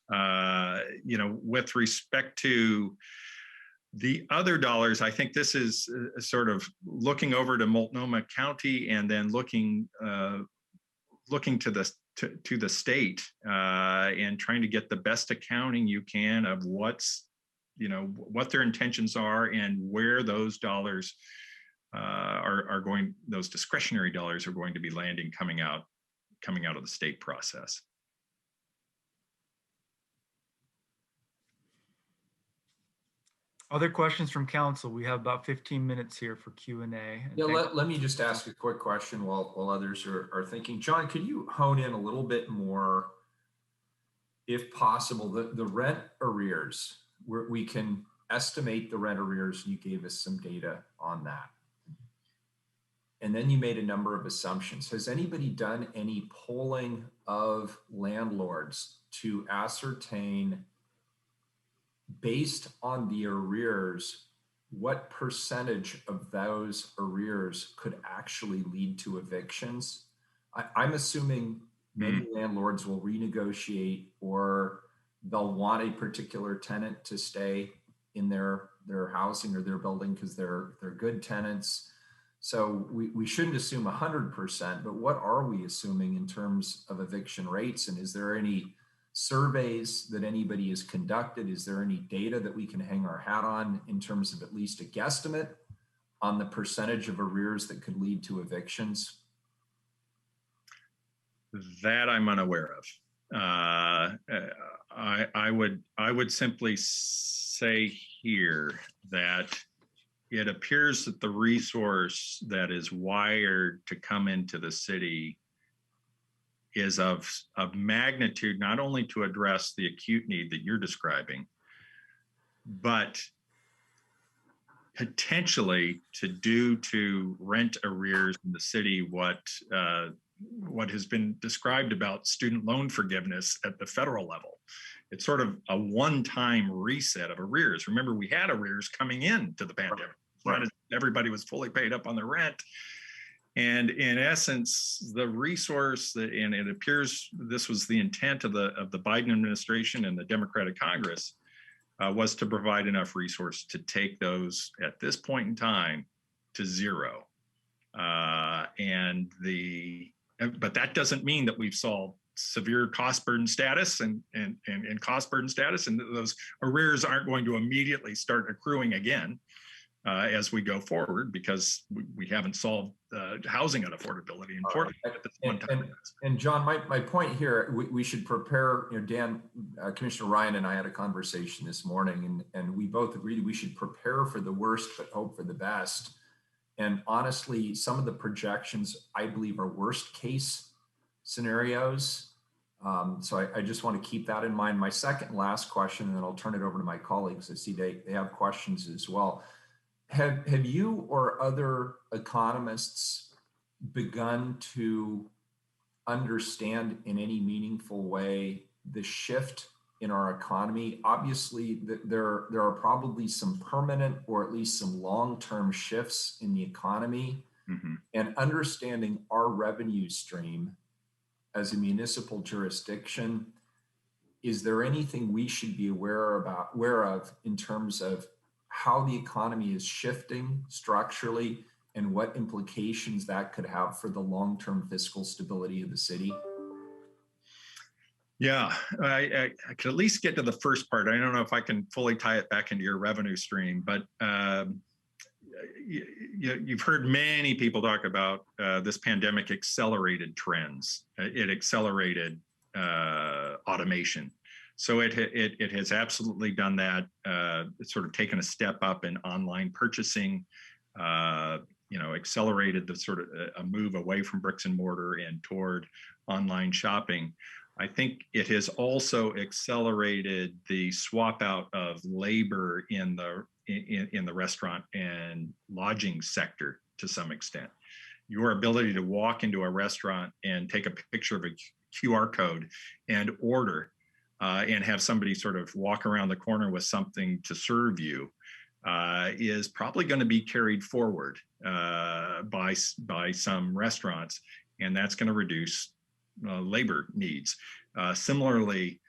With respect to The other dollars, I think this is sort of looking over to Multnomah County and then looking to the state and trying to get the best accounting you can of what's, what their intentions are and where those dollars are going, those discretionary dollars are going to be landing coming out of the state process. Other questions from council? We have about 15 minutes here for Q&A. Yeah, let me just ask a quick question while others are thinking. John, could you hone in a little bit more, if possible, the rent arrears, where we can estimate the rent arrears? You gave us some data on that. And then you made a number of assumptions. Has anybody done any polling of landlords to ascertain, based on the arrears, what percentage of those arrears could actually lead to evictions? I'm assuming many landlords will renegotiate, or they'll want a particular tenant to stay in their housing or their building because they're good tenants. So we shouldn't assume 100%, but what are we assuming in terms of eviction rates? And is there any surveys that anybody has conducted? Is there any data that we can hang our hat on in terms of at least a guesstimate on the percentage of arrears that could lead to evictions? That I'm unaware of. I would simply say here that it appears that the resource that is wired to come into the city is of magnitude, not only to address the acute need that you're describing, but potentially to do to rent arrears in the city what has been described about student loan forgiveness at the federal level. It's sort of a one-time reset of arrears. Remember, we had arrears coming into the pandemic. Right. Everybody was fully paid up on their rent. And in essence, the resource that, and it appears this was the intent of the Biden administration and the Democratic Congress, was to provide enough resource to take those at this point in time to zero. But that doesn't mean that we've solved severe cost burden status and cost burden status, and those arrears aren't going to immediately start accruing again as we go forward, because we haven't solved housing unaffordability in Portland at this one time. And John, my point here, we should prepare, Dan, Commissioner Ryan and I had a conversation this morning, and we both agreed we should prepare for the worst, but hope for the best. And honestly, some of the projections, I believe, are worst case scenarios. So I just want to keep that in mind. My second and last question, and then I'll turn it over to my colleagues. I see they have questions as well. Have you or other economists begun to understand in any meaningful way the shift in our economy? Obviously, there are probably some permanent or at least some long-term shifts in the economy, and understanding our revenue stream as a municipal jurisdiction. Is there anything we should be aware of in terms of how the economy is shifting structurally and what implications that could have for the long-term fiscal stability of the city? Yeah, I could at least get to the first part. I don't know if I can fully tie it back into your revenue stream, but you've heard many people talk about this pandemic accelerated trends. It accelerated automation. So it has absolutely done that. It's sort of taken a step up in online purchasing, accelerated the sort of a move away from bricks and mortar and toward online shopping. I think it has also accelerated the swap out of labor in the restaurant and lodging sector to some extent. Your ability to walk into a restaurant and take a picture of a QR code and order and have somebody sort of walk around the corner with something to serve you is probably going to be carried forward by some restaurants, and that's going to reduce labor needs. Similarly,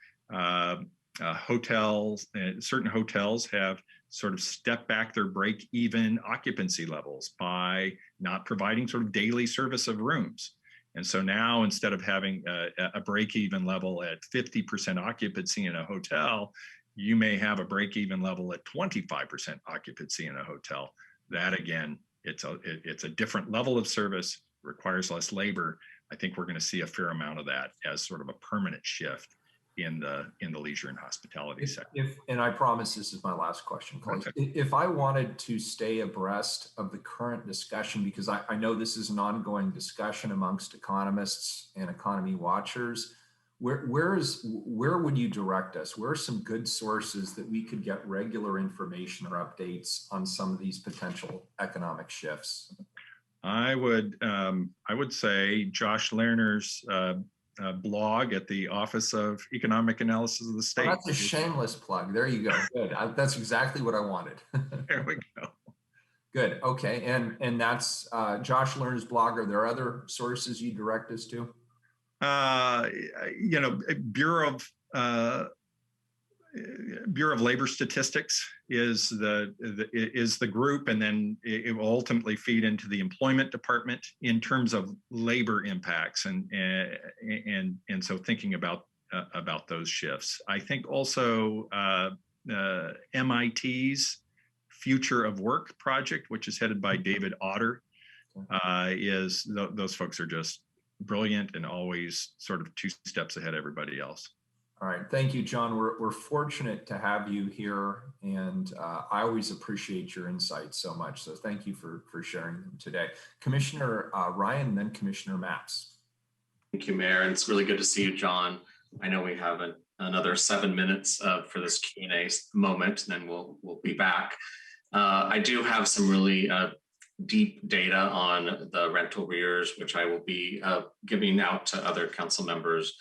hotels, certain hotels have sort of step back their break-even occupancy levels by not providing sort of daily service of rooms. And so now, instead of having a break-even level at 50% occupancy in a hotel, you may have a break-even level at 25% occupancy in a hotel. That, again, it's a different level of service, requires less labor. I think we're going to see a fair amount of that as sort of a permanent shift in the leisure and hospitality sector. And I promise this is my last question, colleagues. Okay. If I wanted to stay abreast of the current discussion, because I know this is an ongoing discussion amongst economists and economy watchers, where would you direct us? Where are some good sources that we could get regular information or updates on some of these potential economic shifts? I would say Josh Lerner's blog at the Office of Economic Analysis of the State. Oh, that's a shameless plug. There you go. Good. That's exactly what I wanted. There we go. Good. Okay. And that's Josh Lerner's blog. Are there other sources you direct us to? Bureau of Labor Statistics is the group, and then it will ultimately feed into the employment department in terms of labor impacts, and so thinking about those shifts. I think also MIT's Future of Work project, which is headed by David Otter, those folks are just brilliant and always sort of 2 steps ahead of everybody else. All right. Thank you, John. We're fortunate to have you here, and I always appreciate your insights so much. So thank you for sharing them today. Commissioner Ryan, and then Commissioner Mapps. Thank you, Mayor. And it's really good to see you, John. I know we have another 7 minutes for this Q&A moment, and then we'll be back. I do have some really deep data on the rental arrears, which I will be giving out to other council members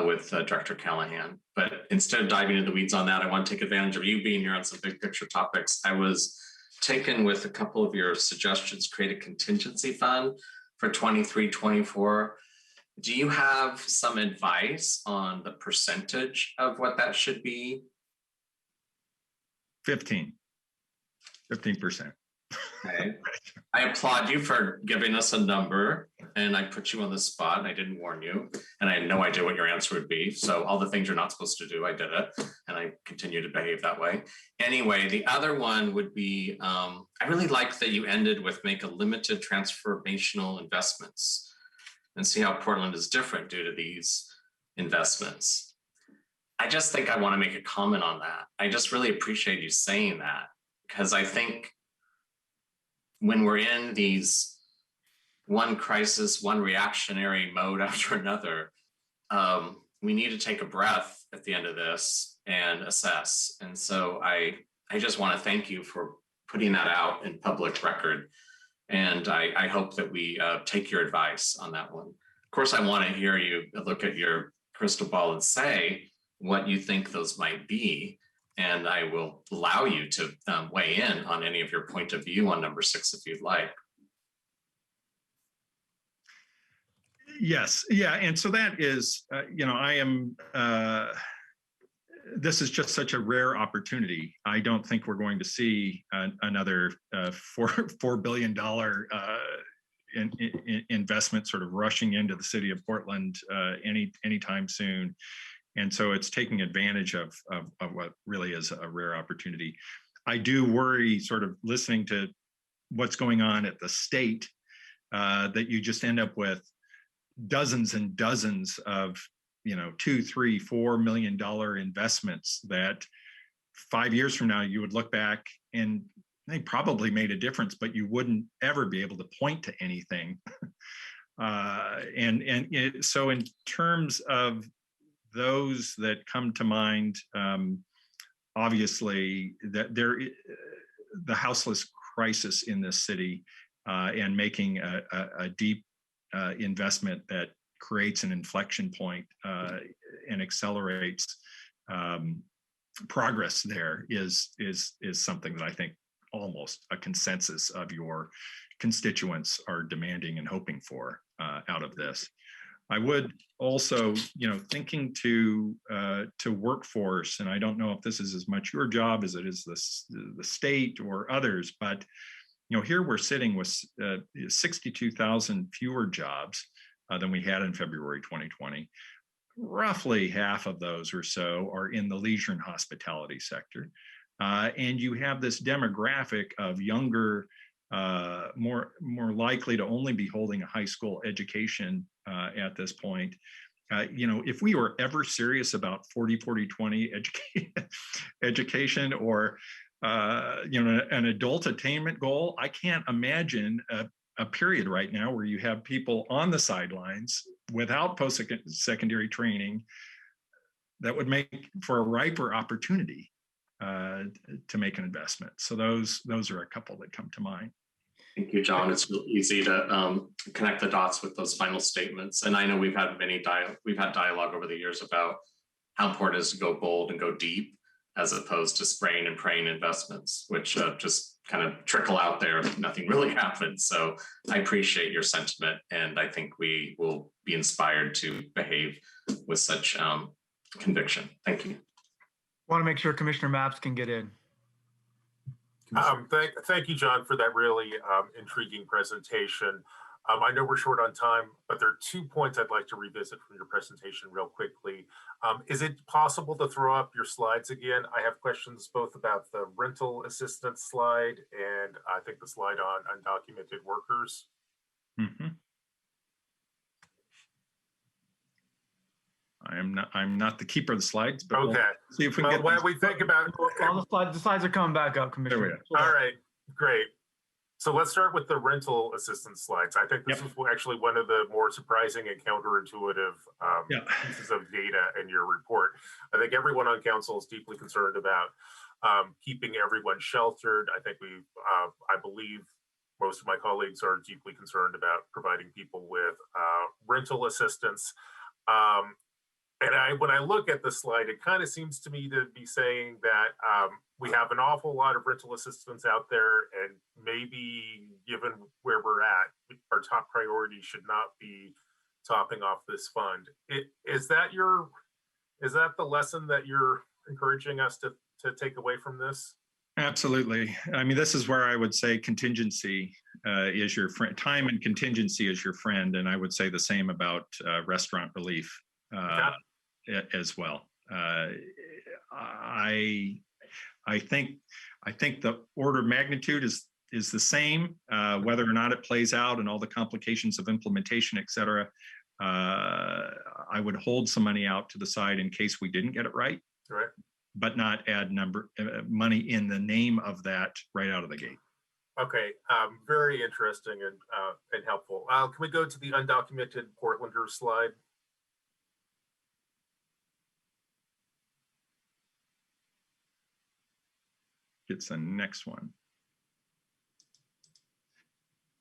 with Director Callahan. But instead of diving into the weeds on that, I want to take advantage of you being here on some big picture topics. I was taken with a couple of your suggestions, create a contingency fund for 23-24. Do you have some advice on the percentage of what that should be? 15%. Okay. I applaud you for giving us a number, and I put you on the spot, and I didn't warn you, and I had no idea what your answer would be. So all the things you're not supposed to do, I did it, and I continue to behave that way. Anyway, the other one would be, I really like that you ended with make a limited transformational investments and see how Portland is different due to these investments. I just think I want to make a comment on that. I just really appreciate you saying that, because I think when we're in these one crisis, one reactionary mode after another, we need to take a breath at the end of this and assess. And so I just want to thank you for putting that out in public record. And I hope that we take your advice on that one. Of course, I want to hear you look at your crystal ball and say what you think those might be. And I will allow you to weigh in on any of your point of view on number 6 if you'd like. Yes, yeah, and so that is, I am. This is just such a rare opportunity. I don't think we're going to see another $4 billion investment sort of rushing into the city of Portland anytime soon. And so it's taking advantage of what really is a rare opportunity. I do worry, sort of listening to what's going on at the state, that you just end up with dozens and dozens of, $2, $3, $4 million investments that 5 years from now you would look back and they probably made a difference, but you wouldn't ever be able to point to anything. So in terms of those that come to mind, obviously that the houseless crisis in this city, and making a deep investment that creates an inflection point and accelerates progress there is something that I think almost a consensus of your constituents are demanding and hoping for out of this. I would also, thinking to workforce, and I don't know if this is as much your job as it is the state or others, but here we're sitting with 62,000 fewer jobs than we had in February 2020. Roughly half of those or so are in the leisure and hospitality sector. And you have this demographic of younger, more likely to only be holding a high school education at this point. If we were ever serious about 40-40-20 education or an adult attainment goal, I can't imagine a period right now where you have people on the sidelines without post-secondary training that would make for a riper opportunity to make an investment. So those are a couple that come to mind. Thank you, John. It's real easy to connect the dots with those final statements. And I know we've had dialogue over the years about how important it is to go bold and go deep, as opposed to spraying and praying investments, which just kind of trickle out there and nothing really happens. So I appreciate your sentiment, and I think we will be inspired to behave with such conviction. Thank you. Want to make sure Commissioner Mapps can get in. Thank you, John, for that really intriguing presentation. I know we're short on time, but there are 2 points I'd like to revisit from your presentation real quickly. Is it possible to throw up your slides again? I have questions both about the rental assistance slide and I think the slide on undocumented workers. Mm-hmm. I'm not the keeper of the slides, but okay. We'll see if we can get when we think about all the slides are coming back up, Commissioner. There we go. All right, great. So let's start with the rental assistance slides. I think this is actually one of the more surprising and counterintuitive pieces of data in your report. I think everyone on council is deeply concerned about keeping everyone sheltered. I think I believe most of my colleagues are deeply concerned about providing people with rental assistance. And when I look at the slide, it kind of seems to me to be saying that we have an awful lot of rental assistance out there, and maybe given where we're at, our top priority should not be topping off this fund. Is that the lesson that you're encouraging us to take away from this? Absolutely. I mean, this is where I would say contingency is your friend. Time and contingency is your friend, and I would say the same about restaurant relief. As well. I think the order of magnitude is the same, whether or not it plays out and all the complications of implementation, et cetera. I would hold some money out to the side in case we didn't get it right, but not add money in the name of that right out of the gate. Okay, very interesting and helpful. Can we go to the undocumented Portlanders slide? It's the next one.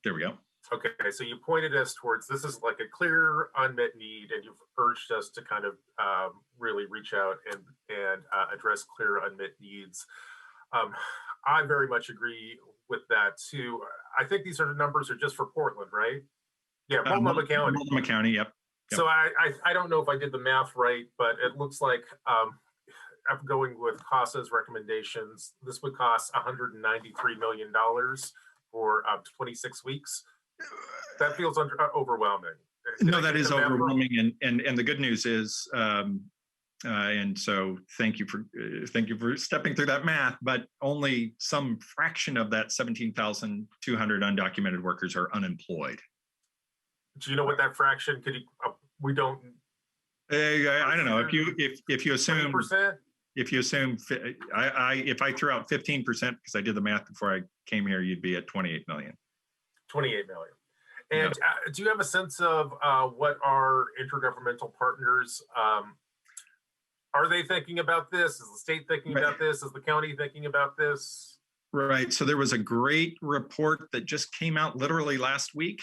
There we go. Okay, so you pointed us towards, this is like a clear unmet need, and you've urged us to kind of really reach out and address clear unmet needs. I very much agree with that too. I think these numbers are just for Portland, right? Yeah, Multnomah County. Multnomah County, yep. So I don't know if I did the math right, but it looks like I'm going with CASA's recommendations. This would cost $193 million for 26 weeks. That feels overwhelming. No, that is overwhelming, and the good news is, and so thank you for stepping through that math. But only some fraction of that 17,200 undocumented workers are unemployed. Do you know what that fraction could? We don't. I don't know if you assume 20%? If you assume, if I threw out 15%, because I did the math before I came here, you'd be at 28 million. 28 million. And do you have a sense of what our intergovernmental partners, are they thinking about this? Is the state thinking about this? Is the county thinking about this? Right. So there was a great report that just came out literally last week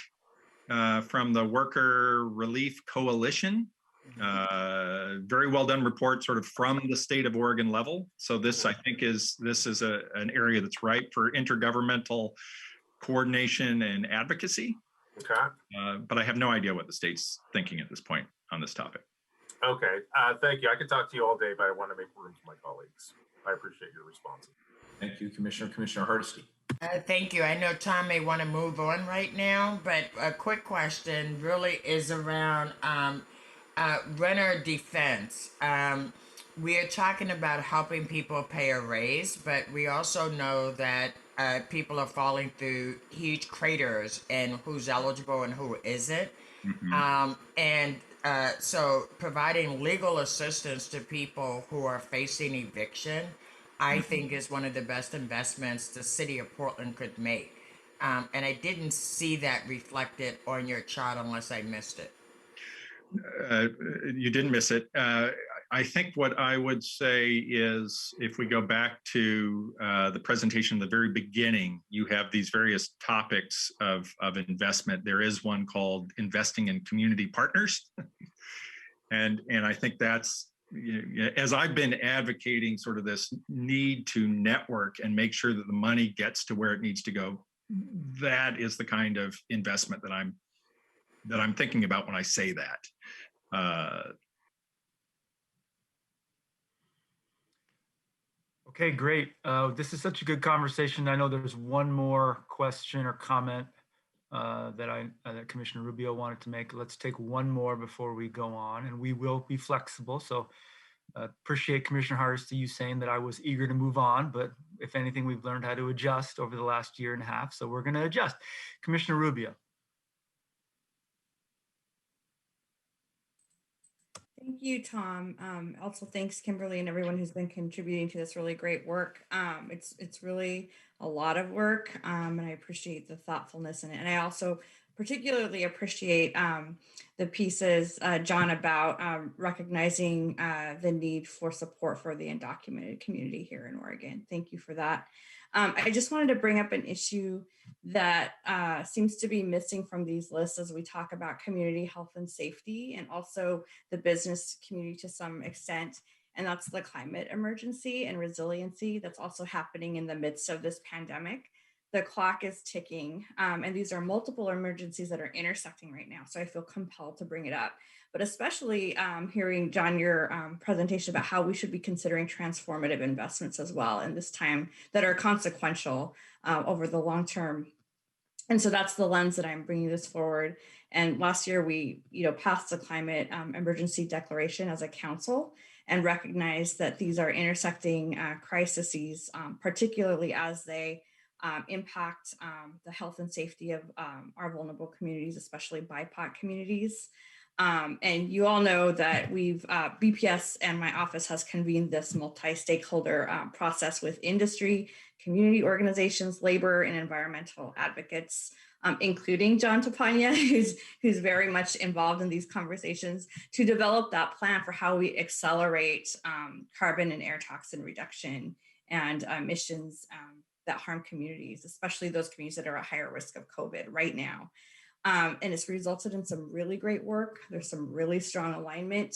from the Worker Relief Coalition. Very well done report, sort of from the state of Oregon level. So this, I think, is an area that's ripe for intergovernmental coordination and advocacy. Okay. But I have no idea what the state's thinking at this point on this topic. Okay. Thank you. I could talk to you all day, but I want to make room for my colleagues. I appreciate your response. Thank you, Commissioner. Commissioner Hardesty. Thank you. I know Tom may want to move on right now, but a quick question really is around renter defense. We are talking about helping people pay a raise, but we also know that people are falling through huge craters and who's eligible and who isn't. So providing legal assistance to people who are facing eviction, I think is one of the best investments the city of Portland could make. And I didn't see that reflected on your chart unless I missed it. You didn't miss it. I think what I would say is if we go back to the presentation in the very beginning, you have these various topics of investment. There is one called investing in community partners. and I think that's, as I've been advocating sort of this need to network and make sure that the money gets to where it needs to go, that is the kind of investment that I'm thinking about when I say that. Okay, great. This is such a good conversation. I know there's one more question or comment that Commissioner Rubio wanted to make. Let's take one more before we go on, and we will be flexible. So appreciate Commissioner Hardesty, you saying that I was eager to move on, but if anything, we've learned how to adjust over the last year and a half. So we're going to adjust. Commissioner Rubio. Thank you, Tom. Also, thanks, Kimberly, and everyone who's been contributing to this really great work. It's really a lot of work, and I appreciate the thoughtfulness in it. And I also particularly appreciate the pieces, John, about recognizing the need for support for the undocumented community here in Oregon. Thank you for that. I just wanted to bring up an issue that seems to be missing from these lists as we talk about community health and safety, and also the business community to some extent, and that's the climate emergency and resiliency that's also happening in the midst of this pandemic. The clock is ticking, and these are multiple emergencies that are intersecting right now, so I feel compelled to bring it up. But especially hearing, John, your presentation about how we should be considering transformative investments as well in this time that are consequential over the long term. And so that's the lens that I'm bringing this forward. And last year we passed the climate emergency declaration as a council and recognized that these are intersecting crises, particularly as they impact the health and safety of our vulnerable communities, especially BIPOC communities. And you all know that BPS and my office has convened this multi-stakeholder process with industry, community organizations, labor, and environmental advocates, including John Tapania, who's very much involved in these conversations, to develop that plan for how we accelerate carbon and air toxin reduction and emissions that harm communities, especially those communities that are at higher risk of COVID right now. And it's resulted in some really great work. There's some really strong alignment.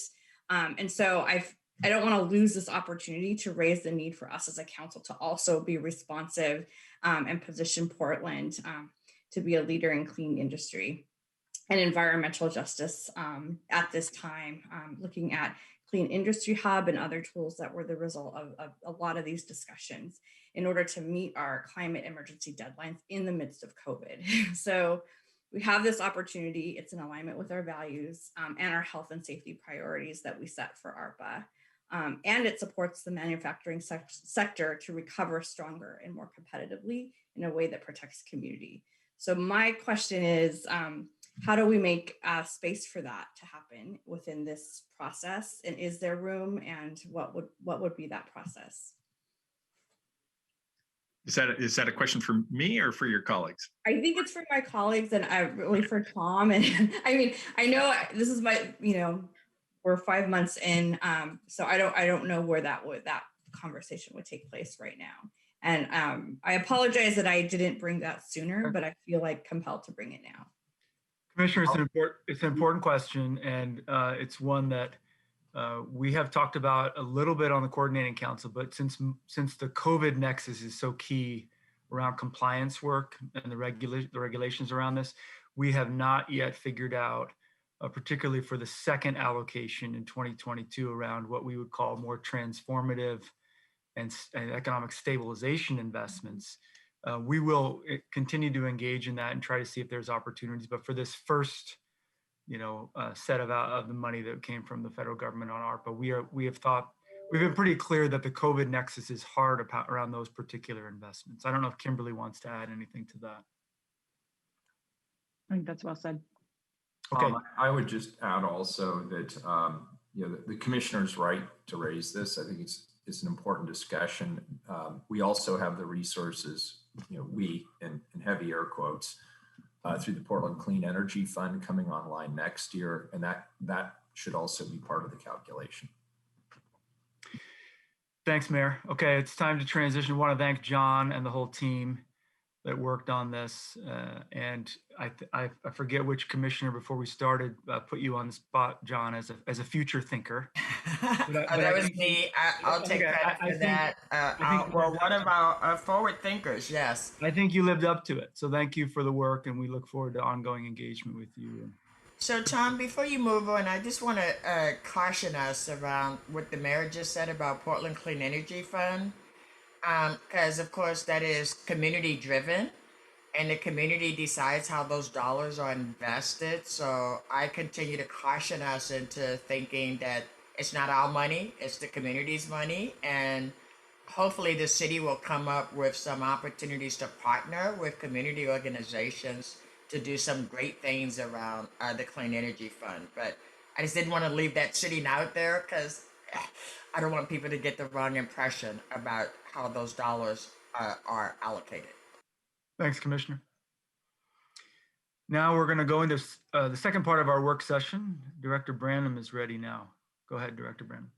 And so I don't want to lose this opportunity to raise the need for us as a council to also be responsive and position Portland to be a leader in clean industry and environmental justice at this time, looking at Clean Industry Hub and other tools that were the result of a lot of these discussions in order to meet our climate emergency deadlines in the midst of COVID. So we have this opportunity. It's in alignment with our values and our health and safety priorities that we set for ARPA. And it supports the manufacturing sector to recover stronger and more competitively in a way that protects community. So my question is, how do we make space for that to happen within this process? And is there room, and what would be that process? Is that a question for me or for your colleagues? I think it's for my colleagues and really for Tom. And I mean, I know this is my, we're 5 months in, so I don't know where that conversation would take place right now. And I apologize that I didn't bring that sooner, but I feel like compelled to bring it now. Commissioner, it's an important question, and it's one that we have talked about a little bit on the coordinating council, but since the COVID nexus is so key around compliance work and the regulations around this, we have not yet figured out, particularly for the second allocation in 2022, around what we would call more transformative and economic stabilization investments. We will continue to engage in that and try to see if there's opportunities. But for this first, set of the money that came from the federal government on ARPA, we've been pretty clear that the COVID nexus is hard around those particular investments. I don't know if Kimberly wants to add anything to that. I think that's well said. Okay. I would just add also that the commissioner's right to raise this. I think it's an important discussion. We also have the resources, we in heavy air quotes, through the Portland Clean Energy Fund coming online next year, and that should also be part of the calculation. Thanks, Mayor. Okay, it's time to transition. I want to thank John and the whole team that worked on this. And I forget which commissioner before we started put you on the spot, John, as a future thinker. That was me. I'll take credit for that. One of our forward thinkers, yes. I think you lived up to it. So thank you for the work, and we look forward to ongoing engagement with you. So Tom, before you move on, I just want to caution us around what the mayor just said about Portland Clean Energy Fund. Because of course that is community driven and the community decides how those dollars are invested. So I continue to caution us into thinking that it's not our money, it's the community's money. And hopefully the city will come up with some opportunities to partner with community organizations to do some great things around the Clean Energy Fund. But I just didn't want to leave that sitting out there because I don't want people to get the wrong impression about how those dollars are allocated. Thanks, Commissioner. Now we're going to go into the second part of our work session. Director Branham is ready now. Go ahead, Director Branham.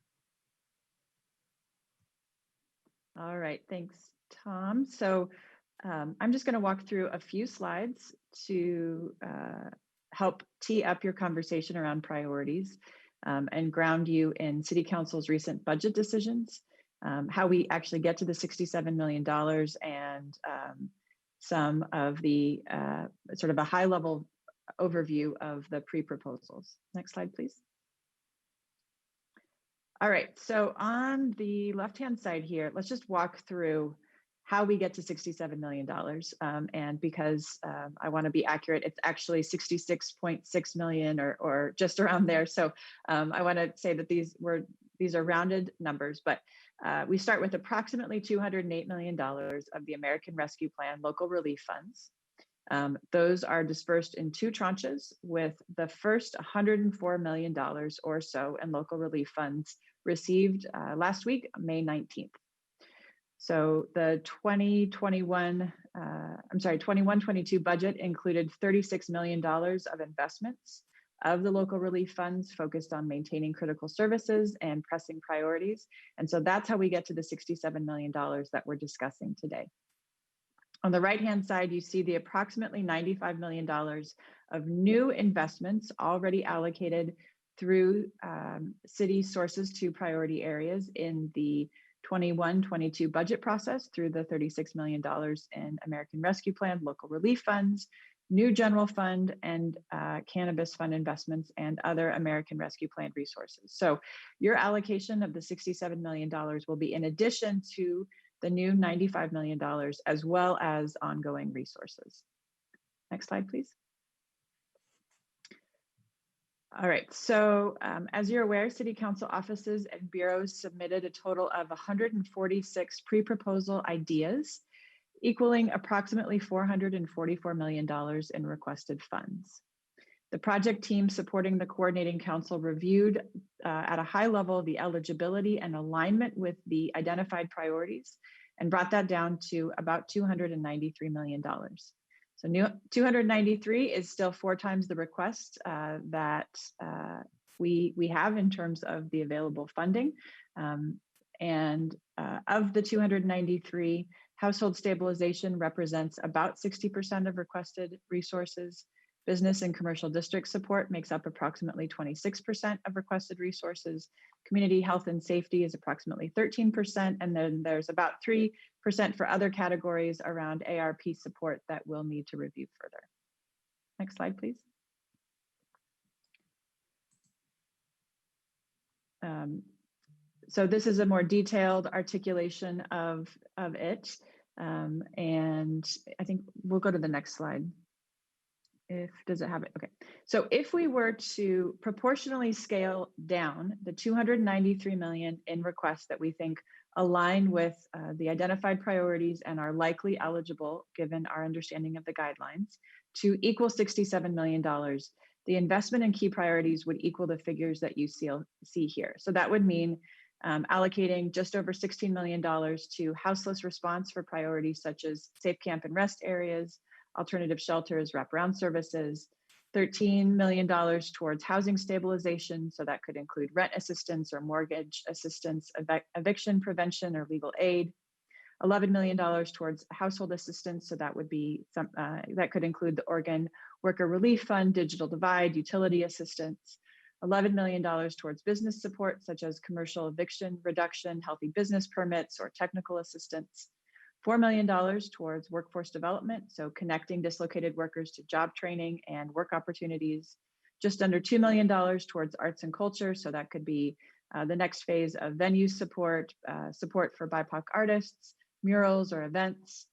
All right, thanks, Tom. So I'm just going to walk through a few slides to help tee up your conversation around priorities and ground you in City Council's recent budget decisions, how we actually get to the $67 million and some of the sort of a high level overview of the pre-proposals. Next slide, please. All right, so on the left-hand side here, let's just walk through how we get to $67 million. And because I want to be accurate, it's actually 66.6 million or just around there. So I want to say that these are rounded numbers, but we start with approximately $208 million of the American Rescue Plan local relief funds. Those are dispersed in two tranches, with the first $104 million or so in local relief funds received last week, May 19th. So the 21-22 budget included $36 million of investments of the local relief funds focused on maintaining critical services and pressing priorities. And so that's how we get to the $67 million that we're discussing today. On the right-hand side, you see the approximately $95 million of new investments already allocated through city sources to priority areas in the 21-22 budget process through the $36 million in American Rescue Plan, local relief funds, new general fund, and cannabis fund investments and other American Rescue Plan resources. So your allocation of the $67 million will be in addition to the new $95 million, as well as ongoing resources. Next slide, please. All right, so as you're aware, City Council offices and bureaus submitted a total of 146 pre-proposal ideas, equaling approximately $444 million in requested funds. The project team supporting the coordinating council reviewed at a high level the eligibility and alignment with the identified priorities and brought that down to about $293 million. So new 293 is still 4 times the request that we have in terms of the available funding. And of the 293, household stabilization represents about 60% of requested resources. Business and commercial district support makes up approximately 26% of requested resources. Community health and safety is approximately 13%. And then there's about 3% for other categories around ARP support that we'll need to review further. Next slide, please. So this is a more detailed articulation of it. And I think we'll go to the next slide. Does it have it? Okay. So if we were to proportionally scale down the 293 million in requests that we think align with the identified priorities and are likely eligible given our understanding of the guidelines to equal $67 million, the investment in key priorities would equal the figures that you see here. So that would mean allocating just over $16 million to houseless response for priorities such as safe camp and rest areas, alternative shelters, wraparound services, $13 million towards housing stabilization. So that could include rent assistance or mortgage assistance, eviction prevention or legal aid, $11 million towards household assistance. So that would be that could include the Oregon Worker Relief Fund, digital divide, utility assistance, $11 million towards business support, such as commercial eviction reduction, healthy business permits, or technical assistance, $4 million towards workforce development, so connecting dislocated workers to job training and work opportunities, just under $2 million towards arts and culture, so that could be the next phase of venue support, support for BIPOC artists, murals or events,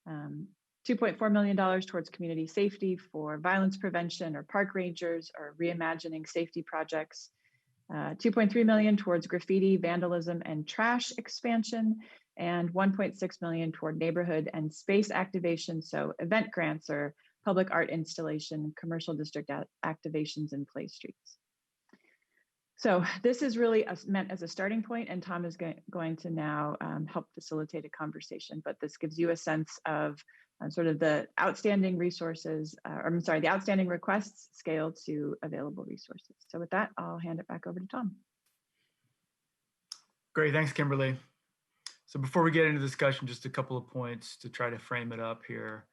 $2.4 million towards community safety for violence prevention or park rangers or reimagining safety projects, $2.3 million towards graffiti, vandalism, and trash expansion, and $1.6 million toward neighborhood and space activation, so event grants or public art installation, commercial district activations, and play streets. So this is really meant as a starting point, and Tom is going to now help facilitate a conversation, but this gives you a sense of sort of the outstanding resources, the outstanding requests scaled to available resources. So with that, I'll hand it back over to Tom. Great, thanks, Kimberly. So before we get into discussion, just a couple of points to try to frame it up here.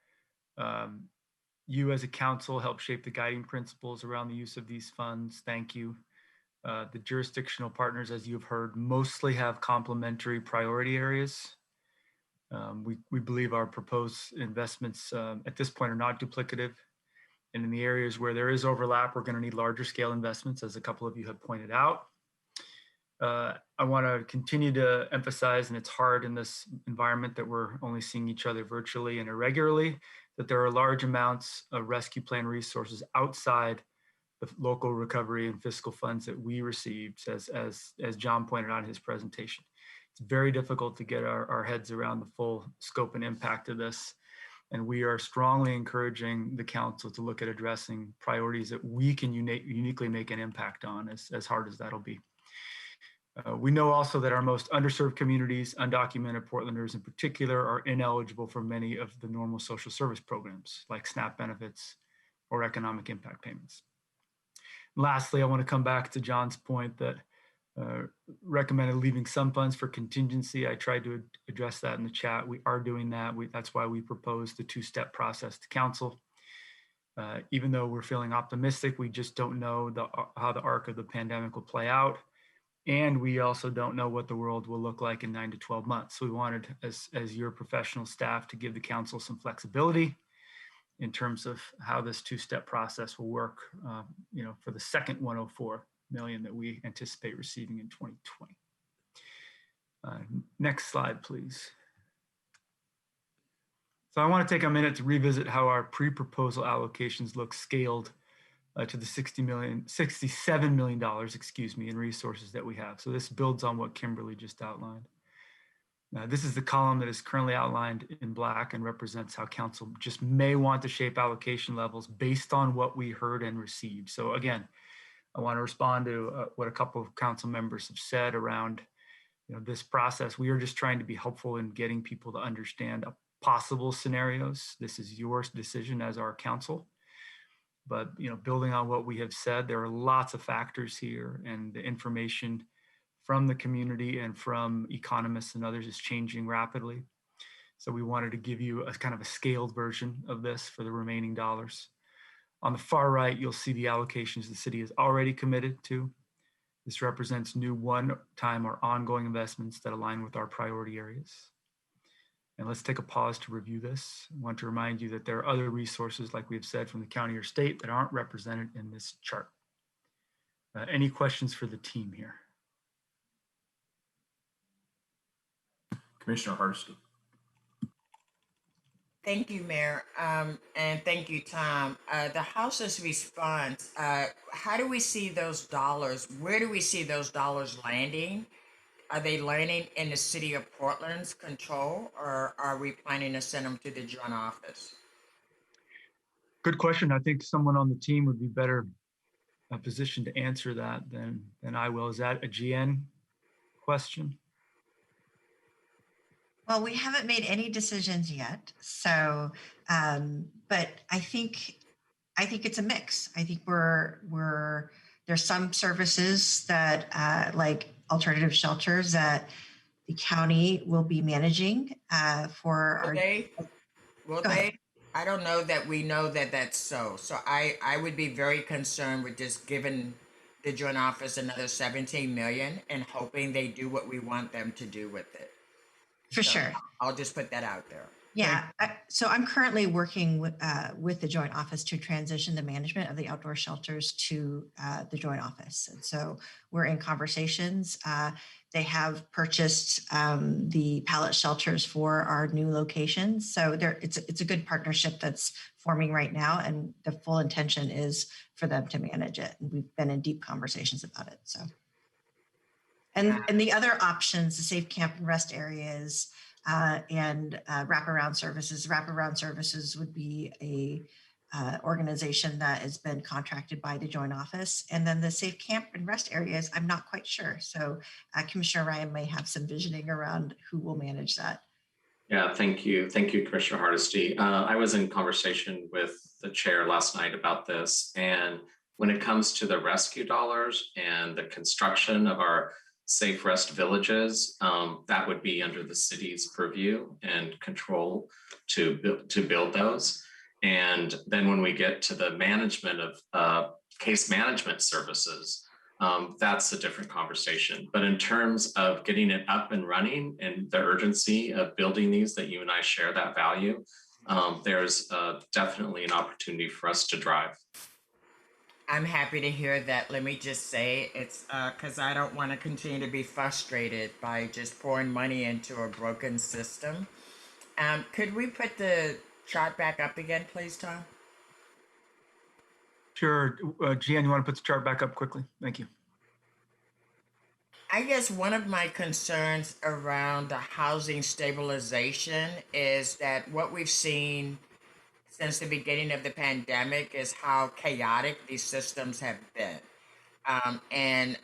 You as a council helped shape the guiding principles around the use of these funds. Thank you. The jurisdictional partners, as you've heard, mostly have complementary priority areas. We believe our proposed investments at this point are not duplicative. And in the areas where there is overlap, we're going to need larger scale investments, as a couple of you have pointed out. I want to continue to emphasize, and it's hard in this environment that we're only seeing each other virtually and irregularly, that there are large amounts of rescue plan resources outside the local recovery and fiscal funds that we received, as John pointed out in his presentation. It's very difficult to get our heads around the full scope and impact of this. And we are strongly encouraging the council to look at addressing priorities that we can uniquely make an impact on, as hard as that'll be. We know also that our most underserved communities, undocumented Portlanders in particular, are ineligible for many of the normal social service programs like SNAP benefits or economic impact payments. Lastly, I want to come back to John's point that recommended leaving some funds for contingency. I tried to address that in the chat. We are doing that. That's why we proposed the two-step process to council. Even though we're feeling optimistic, we just don't know how the arc of the pandemic will play out. And we also don't know what the world will look like in 9 to 12 months. So we wanted, as your professional staff, to give the council some flexibility in terms of how this two-step process will work, for the second 104 million that we anticipate receiving in 2020. Next slide, please. So I want to take a minute to revisit how our pre-proposal allocations look scaled to the $67 million, in resources that we have. So this builds on what Kimberly just outlined. Now, this is the column that is currently outlined in black and represents how council just may want to shape allocation levels based on what we heard and received. So again, I want to respond to what a couple of council members have said around this process. We are just trying to be helpful in getting people to understand possible scenarios. This is your decision as our council. But building on what we have said, there are lots of factors here, and the information from the community and from economists and others is changing rapidly. So we wanted to give you a kind of a scaled version of this for the remaining dollars. On the far right, you'll see the allocations the city is already committed to. This represents new one-time or ongoing investments that align with our priority areas. And let's take a pause to review this. I want to remind you that there are other resources, like we've said, from the county or state that aren't represented in this chart. Any questions for the team here? Commissioner Hardesty. Thank you, Mayor, and thank you, Tom. The House's response, how do we see those dollars? Where do we see those dollars landing? Are they landing in the city of Portland's control, or are we planning to send them to the joint office? Good question. I think someone on the team would be better positioned to answer that than I will. Is that a GN question? Well, we haven't made any decisions yet. So, but I think it's a mix. I think there's some services that like alternative shelters that the county will be managing for our. Will they? I don't know that we know that that's so. So I would be very concerned with just giving the joint office another 17 million and hoping they do what we want them to do with it. For sure. I'll just put that out there. Yeah. So I'm currently working with the joint office to transition the management of the outdoor shelters to the joint office. And so we're in conversations. They have purchased the pallet shelters for our new locations. So it's a good partnership that's forming right now. And the full intention is for them to manage it. And we've been in deep conversations about it. So. And the other options, the safe camp and rest areas and wraparound services. Wraparound services would be a organization that has been contracted by the joint office. And then the safe camp and rest areas, I'm not quite sure. So Commissioner Ryan may have some visioning around who will manage that. Yeah, thank you. Thank you, Commissioner Hardesty. I was in conversation with the chair last night about this. And when it comes to the rescue dollars and the construction of our safe rest villages, that would be under the city's purview and control to build those. And then when we get to the management of case management services, that's a different conversation. But in terms of getting it up and running and the urgency of building these, that you and I share that value, there's definitely an opportunity for us to drive. I'm happy to hear that. Let me just say it's because I don't want to continue to be frustrated by just pouring money into a broken system. Could we put the chart back up again, please, Tom? Sure. Gian, you want to put the chart back up quickly? Thank you. I guess one of my concerns around the housing stabilization is that what we've seen since the beginning of the pandemic is how chaotic these systems have been. And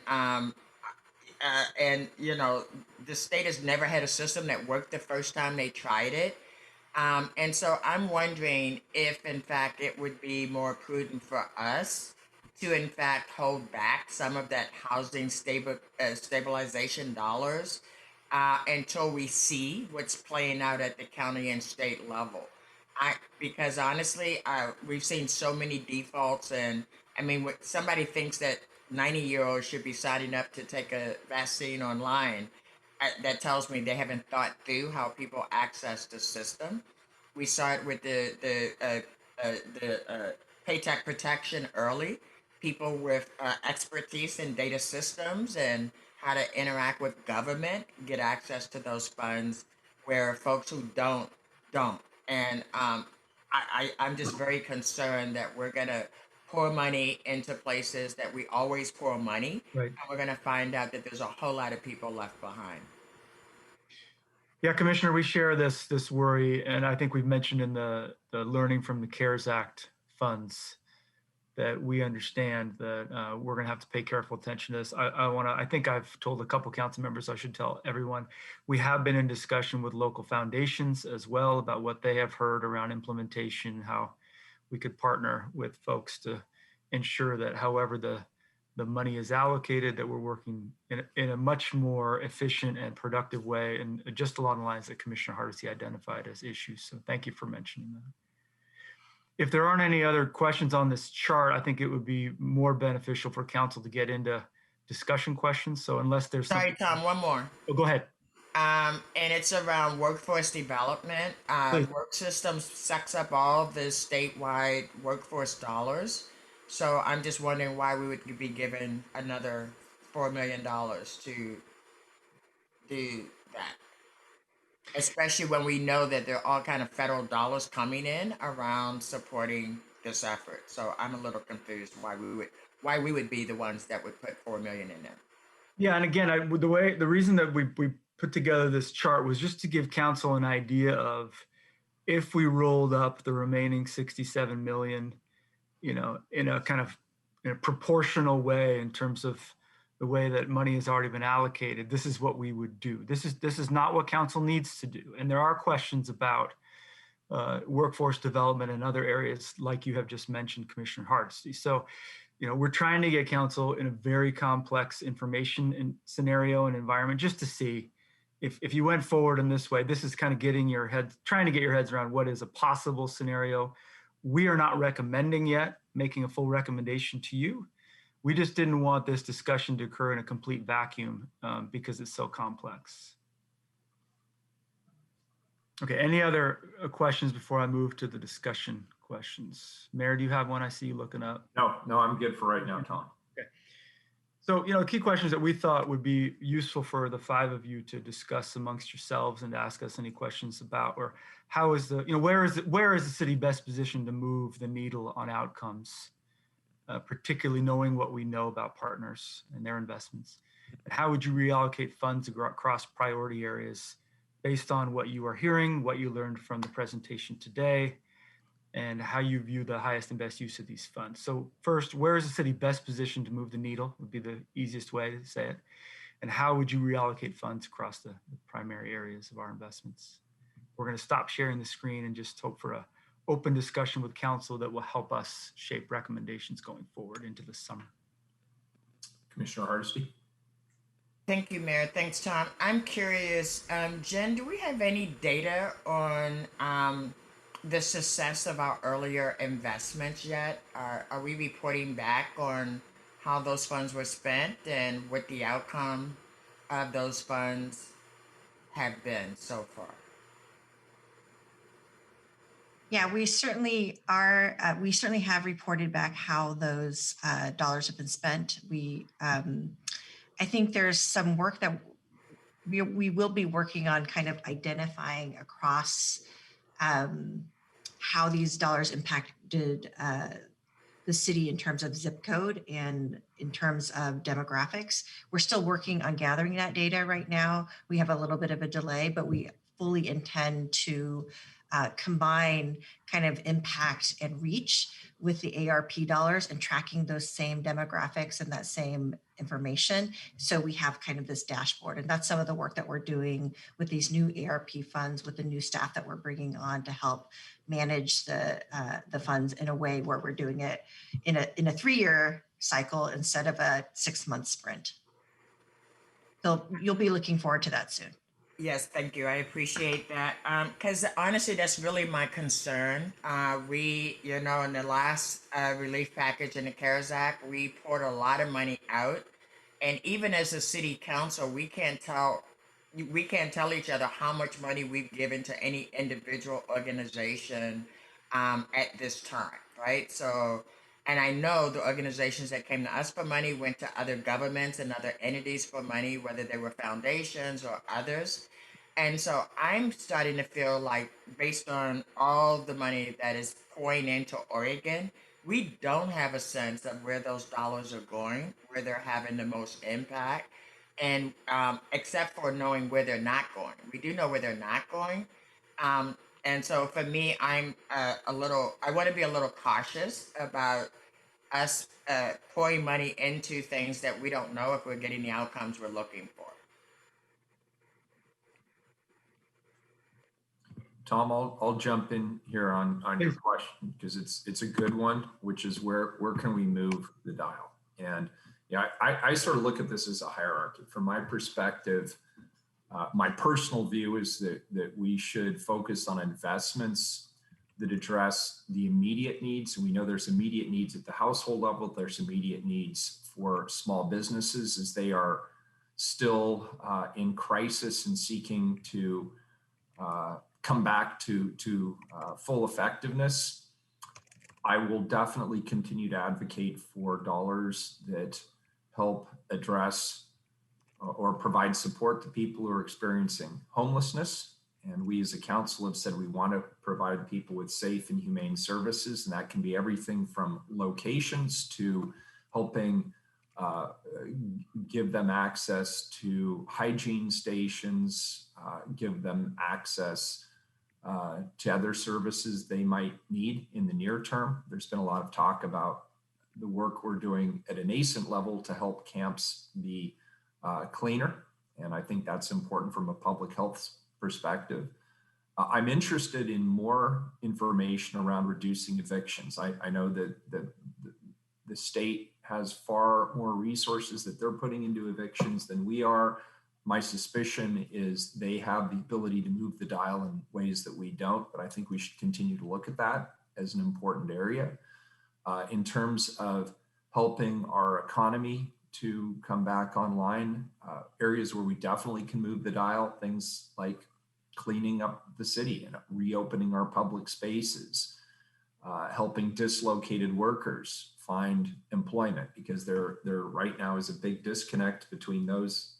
you know, the state has never had a system that worked the first time they tried it. And so I'm wondering if, in fact, it would be more prudent for us to, in fact, hold back some of that housing stabilization dollars until we see what's playing out at the county and state level. Because honestly, we've seen so many defaults, and I mean, when somebody thinks that 90-year-olds should be signing up to take a vaccine online, that tells me they haven't thought through how people access the system. We saw it with the paycheck protection early. People with expertise in data systems and how to interact with government get access to those funds, where folks who don't. And I'm just very concerned that we're going to pour money into places that we always pour money. Right. And we're going to find out that there's a whole lot of people left behind. Yeah, Commissioner, we share this worry. And I think we've mentioned in the learning from the CARES Act funds that we understand that we're going to have to pay careful attention to this. I think I've told a couple council members, I should tell everyone, we have been in discussion with local foundations as well about what they have heard around implementation, how we could partner with folks to ensure that however the money is allocated, that we're working in a much more efficient and productive way, and just along the lines that Commissioner Hardesty identified as issues. So thank you for mentioning that. If there aren't any other questions on this chart, I think it would be more beneficial for council to get into discussion questions. So unless there's Sorry, Tom, one more. Oh, go ahead. And it's around workforce development. Please. Work systems sucks up all the statewide workforce dollars. So I'm just wondering why we would be given another $4 million to do that. Especially when we know that there are all kind of federal dollars coming in around supporting this effort. So I'm a little confused why we would be the ones that would put 4 million in there. Yeah, and again, the reason that we put together this chart was just to give council an idea of if we rolled up the remaining 67 million, in a kind of in a proportional way in terms of the way that money has already been allocated. This is what we would do. This is not what council needs to do, and there are questions about workforce development and other areas like you have just mentioned, Commissioner Hardesty. So, we're trying to get council in a very complex information and scenario and environment just to see if you went forward in this way. This is kind of trying to get your heads around what is a possible scenario. We are not recommending yet, making a full recommendation to you. We just didn't want this discussion to occur in a complete vacuum because it's so complex. Okay, any other questions before I move to the discussion questions? Mayor, do you have one? I see you looking up. No, I'm good for right now, Tom. Okay. So, key questions that we thought would be useful for the five of you to discuss amongst yourselves and to ask us any questions about, or how is where is the city best positioned to move the needle on outcomes, particularly knowing what we know about partners and their investments? And how would you reallocate funds across priority areas based on what you are hearing, what you learned from the presentation today, and how you view the highest and best use of these funds? So first, where is the city best positioned to move the needle would be the easiest way to say it. And how would you reallocate funds across the primary areas of our investments? We're going to stop sharing the screen and just hope for an open discussion with council that will help us shape recommendations going forward into the summer. Commissioner Hardesty. Thank you, Mayor. Thanks, Tom. I'm curious, Jen, do we have any data on the success of our earlier investments yet? Are we reporting back on how those funds were spent and what the outcome of those funds have been so far? Yeah, we certainly are. We certainly have reported back how those dollars have been spent. I think there's some work that we will be working on, kind of identifying across how these dollars impacted the city in terms of zip code and in terms of demographics. We're still working on gathering that data right now. We have a little bit of a delay, but we fully intend to combine kind of impact and reach with the ARP dollars and tracking those same demographics and that same information. So we have kind of this dashboard, and that's some of the work that we're doing with these new ARP funds, with the new staff that we're bringing on to help manage the funds in a way where we're doing it in a 3-year cycle instead of a 6-month sprint. So you'll be looking forward to that soon. Yes, thank you. I appreciate that. Because honestly, that's really my concern. We, in the last relief package in the CARES Act, we poured a lot of money out. And even as a city council, we can't tell each other how much money we've given to any individual organization at this time, right? So, and I know the organizations that came to us for money went to other governments and other entities for money, whether they were foundations or others. And so I'm starting to feel like, based on all the money that is pouring into Oregon, we don't have a sense of where those dollars are going, where they're having the most impact, and except for knowing where they're not going. We do know where they're not going. And so for me, I want to be a little cautious about us pouring money into things that we don't know if we're getting the outcomes we're looking for. Tom, I'll jump in here on your question, because it's a good one, which is where can we move the dial? And I sort of look at this as a hierarchy. From my perspective, my personal view is that we should focus on investments that address the immediate needs. And we know there's immediate needs at the household level. There's immediate needs for small businesses as they are still in crisis and seeking to come back to full effectiveness. I will definitely continue to advocate for dollars that help address or provide support to people who are experiencing homelessness. And we as a council have said we want to provide people with safe and humane services. And that can be everything from locations to helping give them access to hygiene stations, give them access to other services they might need in the near term. There's been a lot of talk about the work we're doing at a nascent level to help camps be cleaner. And I think that's important from a public health perspective. I'm interested in more information around reducing evictions. I know that the state has far more resources that they're putting into evictions than we are. My suspicion is they have the ability to move the dial in ways that we don't, but I think we should continue to look at that as an important area. In terms of helping our economy to come back online, areas where we definitely can move the dial, things like cleaning up the city and reopening our public spaces, helping dislocated workers find employment, because there right now is a big disconnect between those,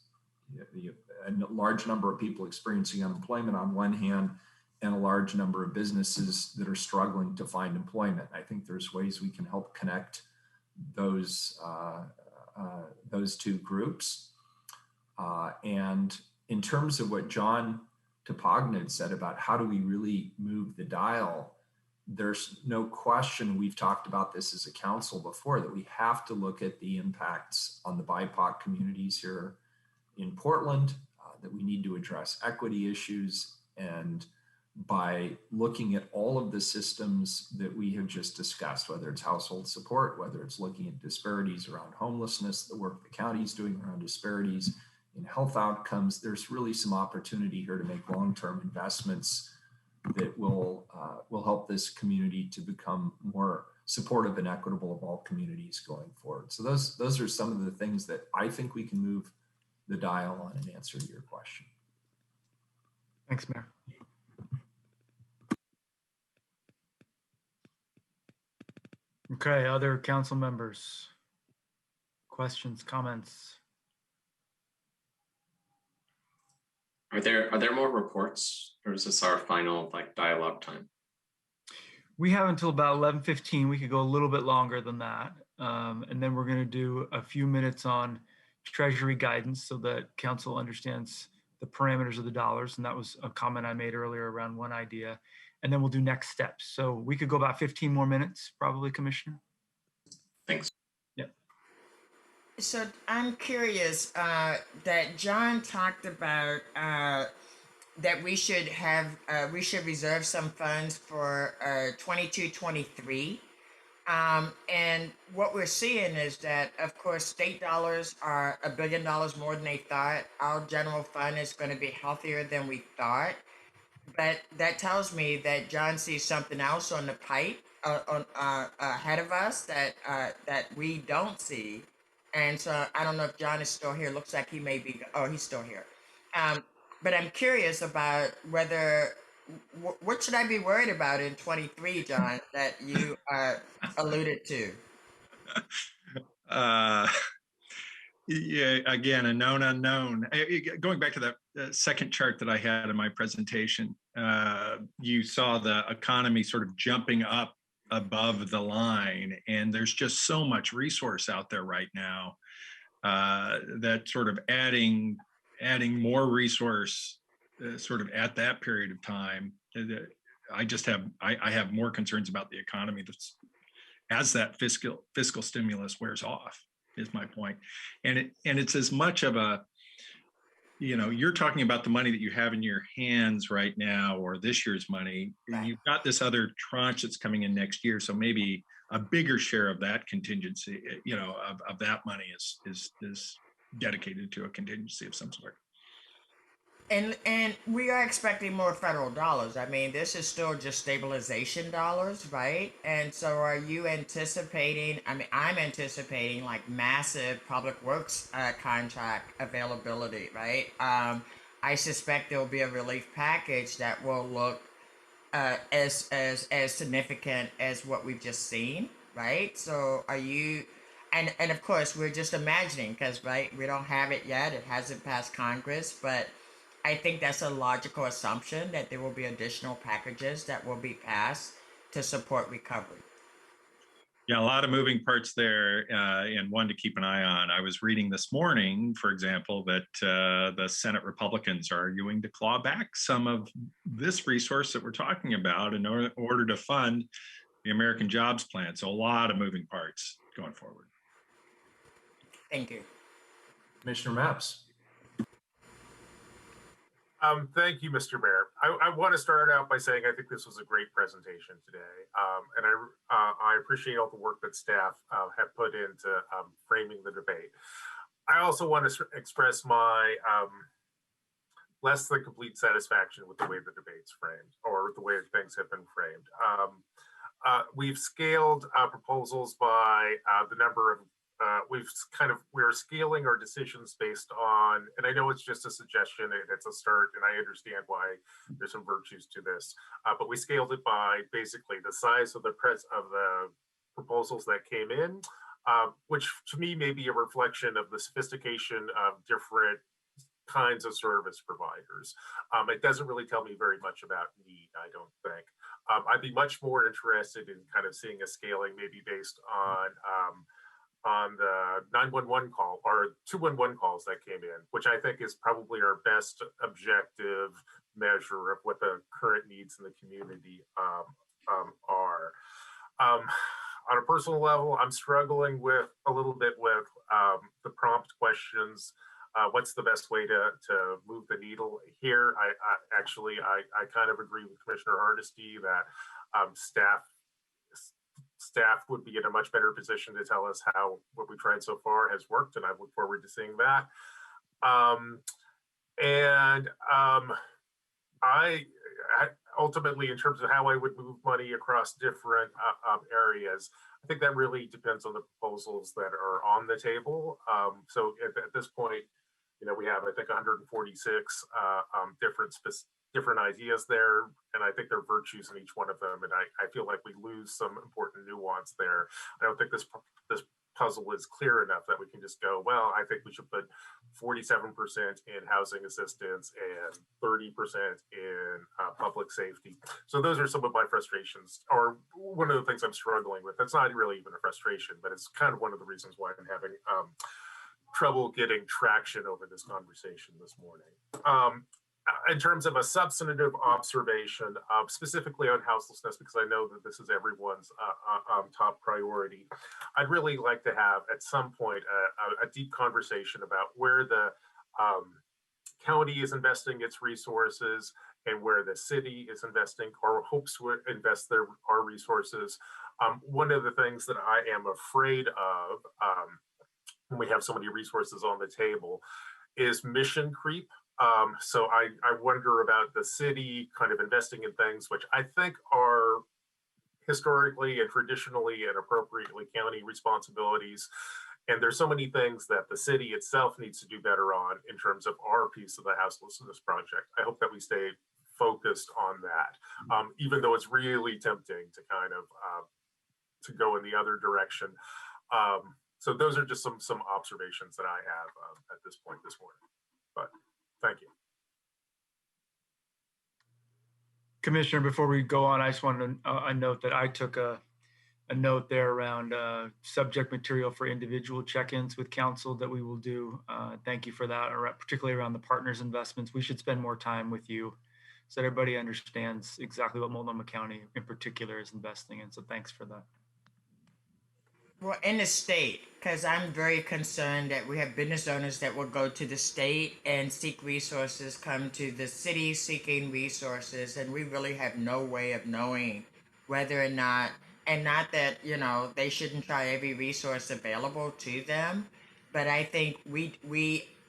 a large number of people experiencing unemployment on one hand and a large number of businesses that are struggling to find employment. I think there's ways we can help connect those two groups. And in terms of what John Topognid said about how do we really move the dial, there's no question, we've talked about this as a council before, that we have to look at the impacts on the BIPOC communities here in Portland, that we need to address equity issues. And by looking at all of the systems that we have just discussed, whether it's household support, whether it's looking at disparities around homelessness, the work the county is doing around disparities in health outcomes, there's really some opportunity here to make long-term investments that will help this community to become more supportive and equitable of all communities going forward. So those are some of the things that I think we can move the dial on in answer to your question. Thanks, Mayor. Okay, other council members? Questions, comments? Are there more reports, or is this our final dialogue time? We have until about 11:15. We could go a little bit longer than that. And then we're going to do a few minutes on Treasury guidance so that council understands the parameters of the dollars. And that was a comment I made earlier around one idea. And then we'll do next steps. So we could go about 15 more minutes, probably, Commissioner. Thanks. Yep. So I'm curious that John talked about that we should reserve some funds for 22-23. And what we're seeing is that, of course, state dollars are $1 billion more than they thought. Our general fund is going to be healthier than we thought. But that tells me that John sees something else on the pipe ahead of us that we don't see. And so I don't know if John is still here. Looks like he may be. Oh, he's still here. But I'm curious about what should I be worried about in 23, John, that you alluded to? Yeah, again, a known unknown. Going back to that second chart that I had in my presentation, you saw the economy sort of jumping up above the line, and there's just so much resource out there right now that sort of adding more resource sort of at that period of time. I have more concerns about the economy as that fiscal stimulus wears off, is my point. And it's as much of a, you're talking about the money that you have in your hands right now, or this year's money. Right. You've got this other tranche that's coming in next year. So maybe a bigger share of that contingency, of that money is dedicated to a contingency of some sort. And we are expecting more federal dollars. I mean, this is still just stabilization dollars, right? And so are you anticipating, I mean, I'm anticipating like massive public works contract availability, right? I suspect there'll be a relief package that will look as significant as what we've just seen, right? So are you, and of course we're just imagining because right, we don't have it yet. It hasn't passed Congress, but I think that's a logical assumption that there will be additional packages that will be passed to support recovery. Yeah, a lot of moving parts there, and one to keep an eye on. I was reading this morning, for example, that the Senate Republicans are arguing to claw back some of this resource that we're talking about in order to fund the American Jobs Plan. So a lot of moving parts going forward. Thank you. Commissioner Mapps. Thank you, Mr. Mayor. I want to start out by saying I think this was a great presentation today, and I appreciate all the work that staff have put into framing the debate. I also want to express my less than complete satisfaction with the way the debate's framed, or the way things have been framed. We've scaled proposals by the number of we're scaling our decisions based on, and I know it's just a suggestion, it's a start, and I understand why there's some virtues to this, but we scaled it by basically the size of the proposals that came in, which to me may be a reflection of the sophistication of different kinds of service providers. It doesn't really tell me very much about need, I don't think. I'd be much more interested in kind of seeing a scaling maybe based on the 911 call or 211 calls that came in, which I think is probably our best objective measure of what the current needs in the community are. On a personal level, I'm struggling with a little bit with the prompt questions. What's the best way to move the needle here? I kind of agree with Commissioner Hardesty that staff would be in a much better position to tell us how what we've tried so far has worked, and I look forward to seeing that. I ultimately, in terms of how I would move money across different areas, I think that really depends on the proposals that are on the table. So at this point, we have, I think, 146 different ideas there, and I think there are virtues in each one of them, and I feel like we lose some important nuance there. I don't think this puzzle is clear enough that we can just go, well, I think we should put 47% in housing assistance and 30% in public safety. So those are some of my frustrations, or one of the things I'm struggling with. That's not really even a frustration, but it's kind of one of the reasons why I'm having trouble getting traction over this conversation this morning. In terms of a substantive observation, specifically on houselessness, because I know that this is everyone's top priority, I'd really like to have at some point a deep conversation about where the county is investing its resources and where the city is investing or hopes to invest our resources. One of the things that I am afraid of when we have so many resources on the table is mission creep. So I wonder about the city kind of investing in things which I think are historically and traditionally and appropriately county responsibilities. And there's so many things that the city itself needs to do better on in terms of our piece of the houselessness project. I hope that we stay focused on that, even though it's really tempting to kind of to go in the other direction. So those are just some observations that I have at this point this morning. But thank you. Commissioner, before we go on, I just wanted to note that I took a note there around subject material for individual check-ins with council that we will do. Thank you for that, particularly around the partners investments. We should spend more time with you so that everybody understands exactly what Multnomah County in particular is investing in. So thanks for that. Well, in the state, because I'm very concerned that we have business owners that will go to the state and seek resources, come to the city seeking resources, and we really have no way of knowing whether or not, and not that, they shouldn't try every resource available to them, but I think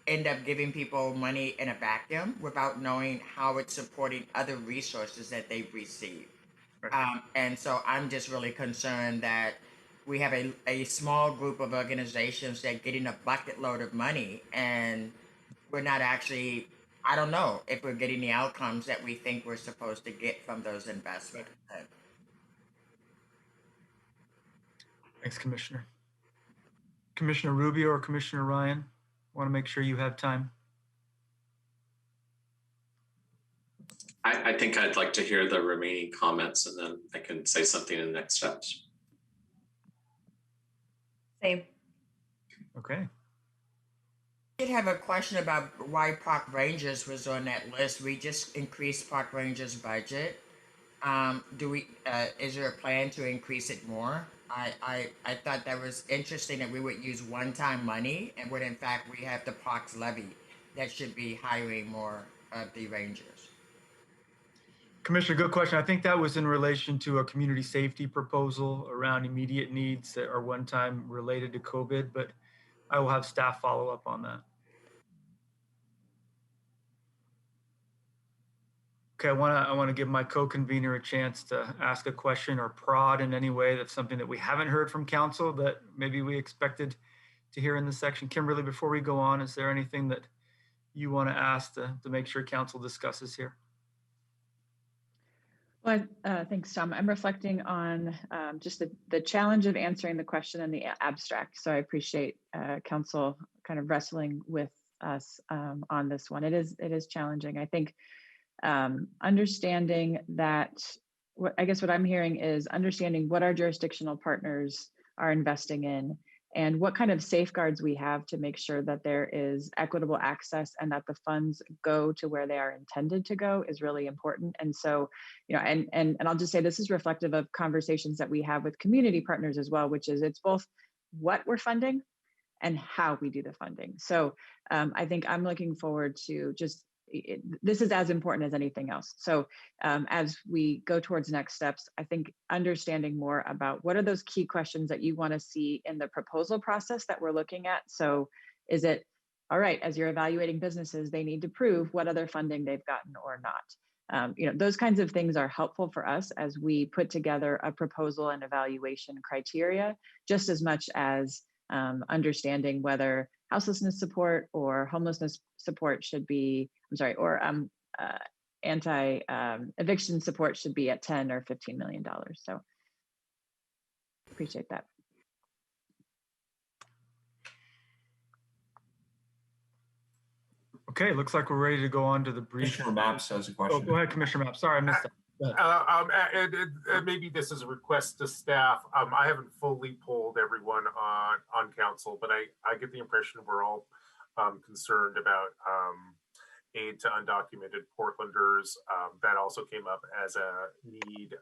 end up giving people money in a vacuum without knowing how it's supporting other resources that they've received. And so I'm just really concerned that we have a small group of organizations that getting a bucket load of money, and we're not actually, I don't know if we're getting the outcomes that we think we're supposed to get from those investments. Thanks, Commissioner. Commissioner Rubio or Commissioner Ryan, want to make sure you have time. I think I'd like to hear the remaining comments and then I can say something in the next steps. Same. Okay. I did have a question about why Park Rangers was on that list. We just increased Park Rangers budget. Is there a plan to increase it more? I thought that was interesting that we would use one-time money and when in fact we have the Parks levy that should be hiring more of the Rangers. Commissioner, good question. I think that was in relation to a community safety proposal around immediate needs that are one-time related to COVID, but I will have staff follow up on that. Okay, I want to give my co-convener a chance to ask a question or prod in any way. That's something that we haven't heard from council that maybe we expected to hear in this section. Kimberly, before we go on, is there anything that you want to ask to make sure council discusses here? Well, thanks, Tom. I'm reflecting on just the challenge of answering the question in the abstract. So I appreciate council kind of wrestling with us on this one. It is challenging. I think understanding that, I guess what I'm hearing is understanding what our jurisdictional partners are investing in and what kind of safeguards we have to make sure that there is equitable access and that the funds go to where they are intended to go is really important. And so, you know, and I'll just say this is reflective of conversations that we have with community partners as well, which is it's both what we're funding and how we do the funding. So I think I'm looking forward to just this is as important as anything else. So as we go towards next steps, I think understanding more about what are those key questions that you want to see in the proposal process that we're looking at. So is it, all right, as you're evaluating businesses, they need to prove what other funding they've gotten or not. You know, those kinds of things are helpful for us as we put together a proposal and evaluation criteria, just as much as understanding whether houselessness support or homelessness support should be, or anti-eviction support should be at $10 or $15 million. So appreciate that. Okay, looks like we're ready to go on to the brief. Commissioner Maps has a question. Oh, go ahead, Commissioner Maps. Sorry, I missed that. And maybe this is a request to staff. I haven't fully polled everyone on council, but I get the impression we're all concerned about aid to undocumented Portlanders. That also came up as a need,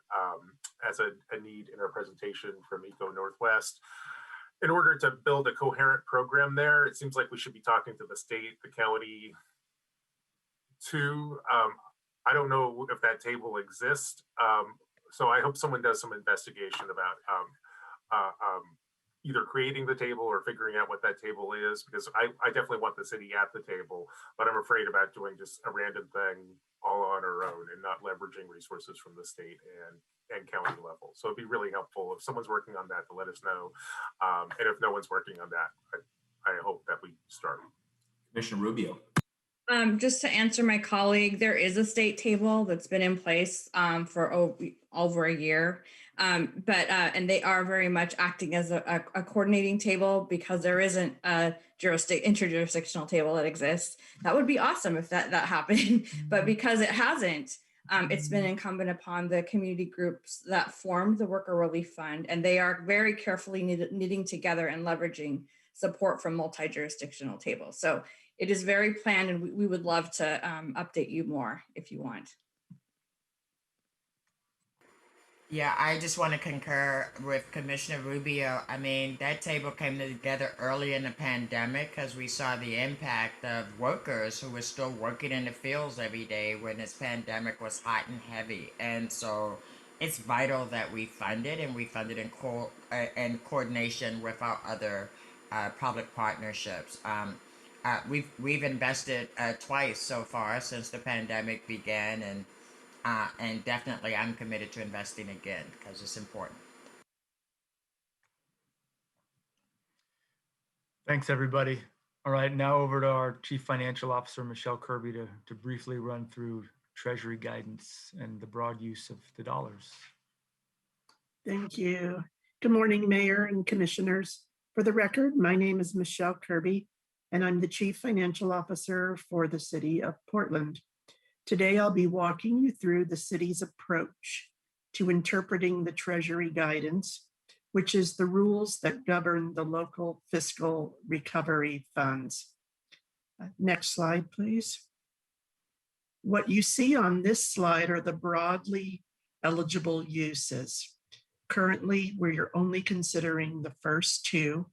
in our presentation from Eco Northwest. In order to build a coherent program there, it seems like we should be talking to the state, the county, too. I don't know if that table exists. So I hope someone does some investigation about either creating the table or figuring out what that table is, because I definitely want the city at the table, but I'm afraid about doing just a random thing all on our own and not leveraging resources from the state and county level. So it'd be really helpful if someone's working on that to let us know. And if no one's working on that, I hope that we start. Commissioner Rubio. Just to answer my colleague, there is a state table that's been in place for over a year, and they are very much acting as a coordinating table because there isn't a interjurisdictional table that exists. That would be awesome if that happened, but because it hasn't, it's been incumbent upon the community groups that formed the Worker Relief Fund, and they are very carefully knitting together and leveraging support from multi-jurisdictional tables. So it is very planned, and we would love to update you more if you want. Yeah, I just want to concur with Commissioner Rubio. I mean, that table came together early in the pandemic because we saw the impact of workers who were still working in the fields every day when this pandemic was hot and heavy. And so it's vital that we fund it, and we fund it in coordination with our other public partnerships. we've invested twice so far since the pandemic began, and definitely I'm committed to investing again because it's important. Thanks, everybody. All right, now over to our Chief Financial Officer, Michelle Kirby, to briefly run through Treasury guidance and the broad use of the dollars. Thank you. Good morning, Mayor and Commissioners. For the record, my name is Michelle Kirby, and I'm the Chief Financial Officer for the City of Portland. Today, I'll be walking you through the city's approach to interpreting the Treasury guidance, which is the rules that govern the local fiscal recovery funds. Next slide, please. What you see on this slide are the broadly eligible uses. Currently, we're only considering the first two,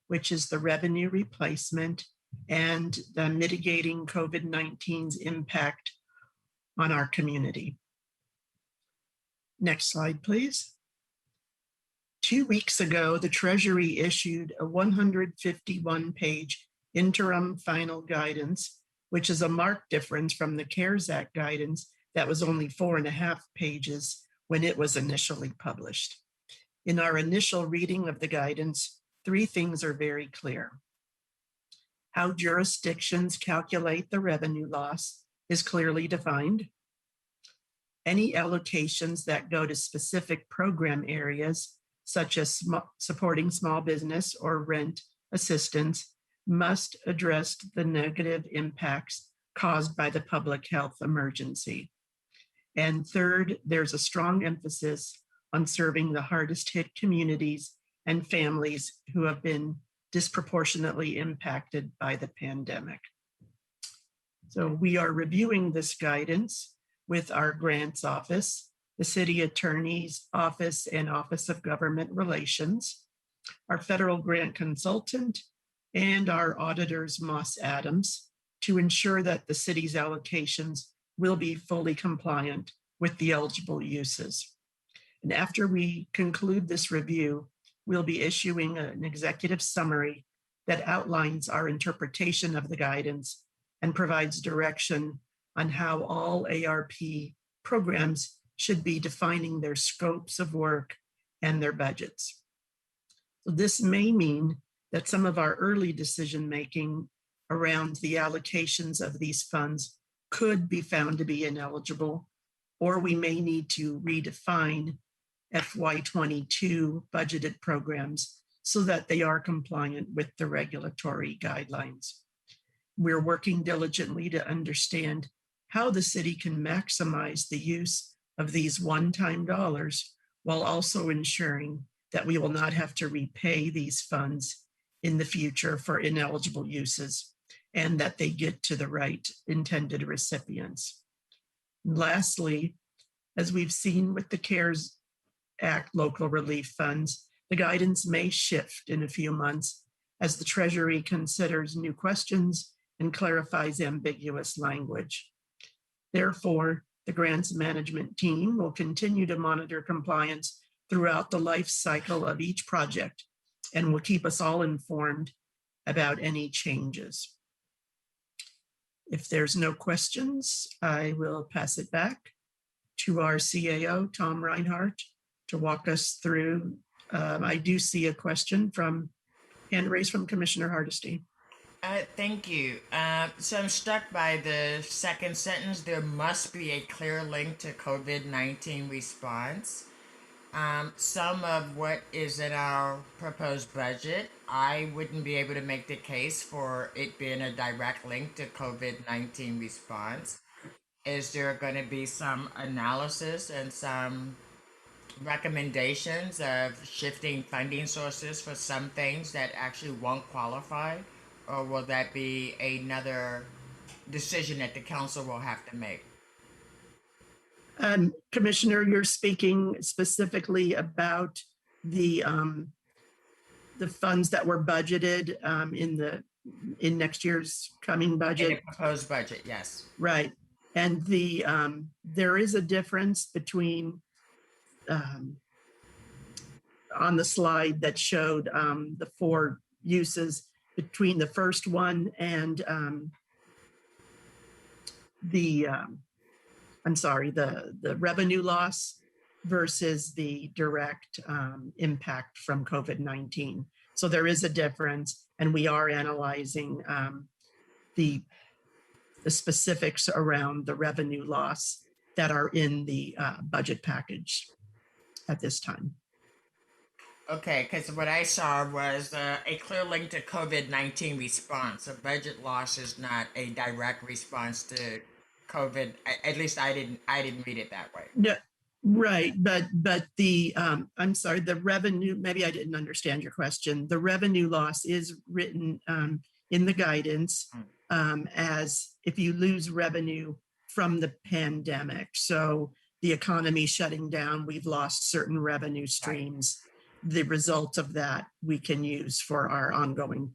which is the revenue replacement and the mitigating COVID-19's impact on our community. Next slide, please. 2 weeks ago, the Treasury issued a 151-page interim final guidance, which is a marked difference from the CARES Act guidance that was only 4.5 pages when it was initially published. In our initial reading of the guidance, 3 things are very clear. How jurisdictions calculate the revenue loss is clearly defined. Any allocations that go to specific program areas, such as supporting small business or rent assistance, must address the negative impacts caused by the public health emergency. And third, there's a strong emphasis on serving the hardest hit communities and families who have been disproportionately impacted by the pandemic. So we are reviewing this guidance with our grants office, the City Attorney's Office and Office of Government Relations, our federal grant consultant, and our auditors, Moss Adams, to ensure that the city's allocations will be fully compliant with the eligible uses. And after we conclude this review, we'll be issuing an executive summary that outlines our interpretation of the guidance and provides direction on how all ARP programs should be defining their scopes of work and their budgets. So this may mean that some of our early decision-making around the allocations of these funds could be found to be ineligible, or we may need to redefine FY22 budgeted programs so that they are compliant with the regulatory guidelines. We're working diligently to understand how the city can maximize the use of these one-time dollars while also ensuring that we will not have to repay these funds in the future for ineligible uses and that they get to the right intended recipients. Lastly, as we've seen with the CARES Act local relief funds, the guidance may shift in a few months as the Treasury considers new questions and clarifies ambiguous language. Therefore, the grants management team will continue to monitor compliance throughout the life cycle of each project and will keep us all informed about any changes. If there's no questions, I will pass it back to our CAO, Tom Reinhardt, to walk us through. I do see a question from hand raised from Commissioner Hardesty. Thank you. So I'm struck by the second sentence. There must be a clear link to COVID-19 response. Some of what is in our proposed budget, I wouldn't be able to make the case for it being a direct link to COVID-19 response. Is there going to be some analysis and some recommendations of shifting funding sources for some things that actually won't qualify? Or will that be another decision that the council will have to make? Commissioner, you're speaking specifically about the funds that were budgeted in next year's coming budget. In the proposed budget, yes. Right, and there is a difference between on the slide that showed the 4 uses. between the first one and the revenue loss versus the direct impact from COVID-19. So there is a difference, and we are analyzing the specifics around the revenue loss that are in the budget package at this time. Okay, because what I saw was a clear link to COVID-19 response. A budget loss is not a direct response to COVID. At least I didn't read it that way. No, right, but the I'm sorry, the revenue. Maybe I didn't understand your question. The revenue loss is written in the guidance as if you lose revenue from the pandemic. So the economy shutting down, we've lost certain revenue streams. The result of that we can use for our ongoing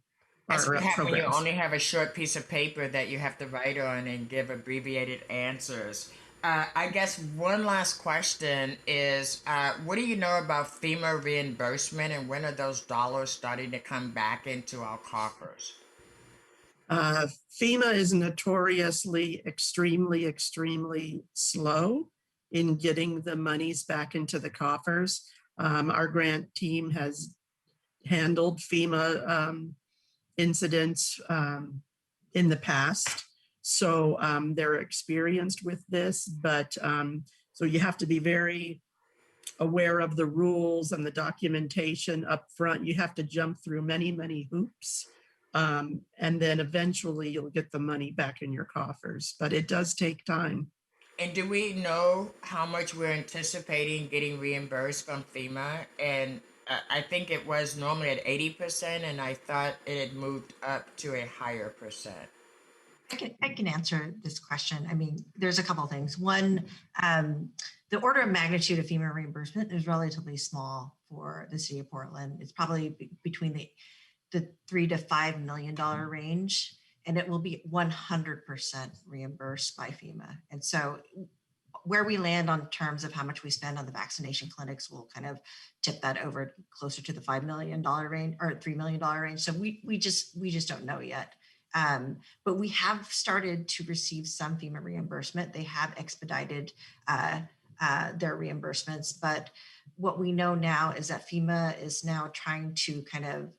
programs. When you only have a short piece of paper that you have to write on and give abbreviated answers. I guess one last question is, what do you know about FEMA reimbursement, and when are those dollars starting to come back into our coffers? FEMA is notoriously extremely slow in getting the monies back into the coffers. Our grant team has handled FEMA incidents in the past. So they're experienced with this, but so you have to be very aware of the rules and the documentation up front. You have to jump through many hoops. And then eventually you'll get the money back in your coffers, but it does take time. And do we know how much we're anticipating getting reimbursed from FEMA? And I think it was normally at 80%, and I thought it had moved up to a higher percent. I can answer this question. I mean, there's a couple of things. One, the order of magnitude of FEMA reimbursement is relatively small for the city of Portland. It's probably between the $3 to $5 million range, and it will be 100% reimbursed by FEMA. And so where we land on terms of how much we spend on the vaccination clinics will kind of tip that over closer to the $5 million range or $3 million range. So we just don't know yet. But we have started to receive some FEMA reimbursement. They have expedited their reimbursements, but what we know now is that FEMA is now trying to kind of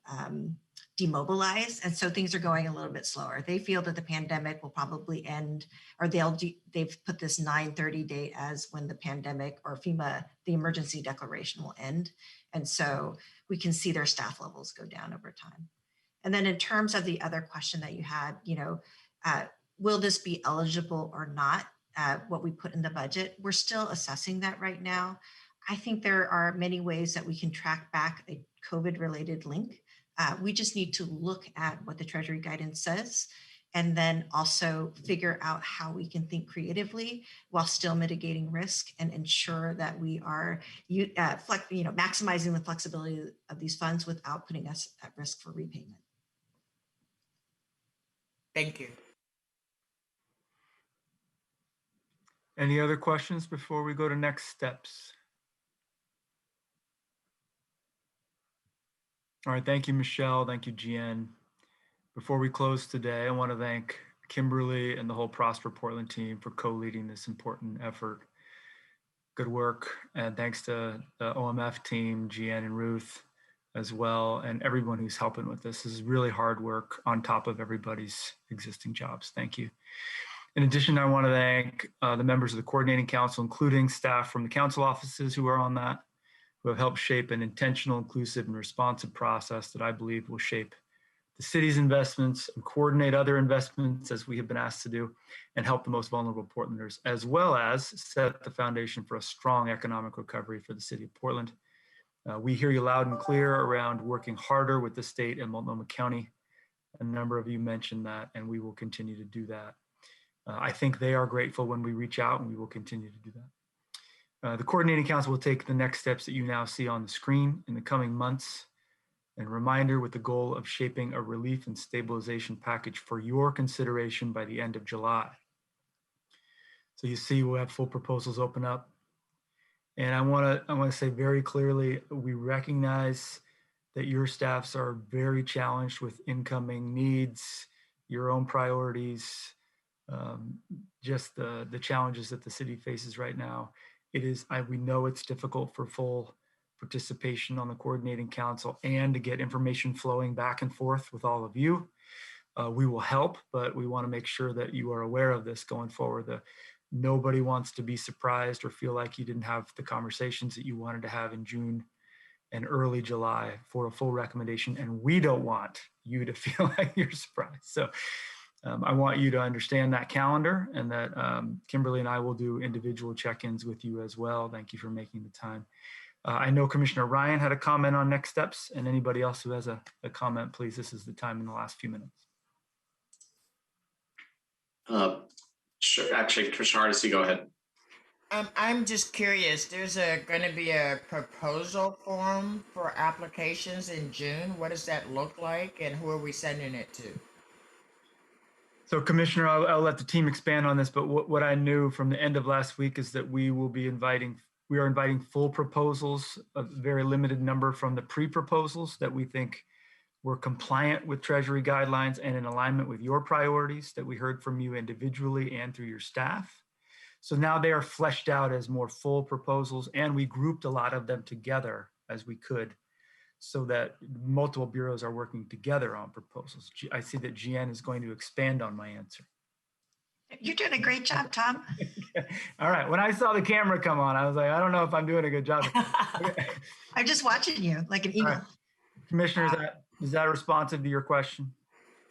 demobilize, and so things are going a little bit slower. They feel that the pandemic will probably end, or they've put this 9/30 date as when the pandemic or FEMA, the emergency declaration, will end, and so we can see their staff levels go down over time. And then in terms of the other question that you had, will this be eligible or not? What we put in the budget, we're still assessing that right now. I think there are many ways that we can track back a COVID-related link. We just need to look at what the Treasury guidance says, and then also figure out how we can think creatively while still mitigating risk and ensure that we are maximizing the flexibility of these funds without putting us at risk for repayment. Thank you. Any other questions before we go to next steps? All right, thank you, Michelle. Thank you, Jen. Before we close today, I want to thank Kimberly and the whole Prosper Portland team for co-leading this important effort. Good work, and thanks to the OMF team, Jen and Ruth as well, and everyone who's helping with this. This is really hard work on top of everybody's existing jobs. Thank you. In addition, I want to thank the members of the Coordinating Council, including staff from the council offices who are on that, who have helped shape an intentional, inclusive, and responsive process that I believe will shape the city's investments and coordinate other investments as we have been asked to do, and help the most vulnerable Portlanders, as well as set the foundation for a strong economic recovery for the city of Portland. We hear you loud and clear around working harder with the state and Multnomah County. A number of you mentioned that, and we will continue to do that. I think they are grateful when we reach out, and we will continue to do that. The Coordinating Council will take the next steps that you now see on the screen in the coming months, and reminder with the goal of shaping a relief and stabilization package for your consideration by the end of July. So you see we'll have full proposals open up. And I want to say very clearly, we recognize that your staffs are very challenged with incoming needs, your own priorities, just the challenges that the city faces right now. We know it's difficult for full participation on the coordinating council and to get information flowing back and forth with all of you. We will help, but we want to make sure that you are aware of this going forward. Nobody wants to be surprised or feel like you didn't have the conversations that you wanted to have in June and early July for a full recommendation. And we don't want you to feel like you're surprised. So I want you to understand that calendar, and that Kimberly and I will do individual check-ins with you as well. Thank you for making the time. I know Commissioner Ryan had a comment on next steps, and anybody else who has a comment, please, this is the time in the last few minutes. Sure, actually, Commissioner Hardesty, go ahead. I'm just curious, there's going to be a proposal form for applications in June. What does that look like, and who are we sending it to? So Commissioner, I'll let the team expand on this, but what I knew from the end of last week is that we are inviting full proposals, a very limited number from the pre-proposals that we think were compliant with Treasury guidelines and in alignment with your priorities that we heard from you individually and through your staff. So now they are fleshed out as more full proposals, and we grouped a lot of them together as we could, so that multiple bureaus are working together on proposals. I see that GN is going to expand on my answer. You're doing a great job, Tom. All right. When I saw the camera come on, I was like, I don't know if I'm doing a good job. I'm just watching you like an eagle. Right. Commissioner, is that responsive to your question?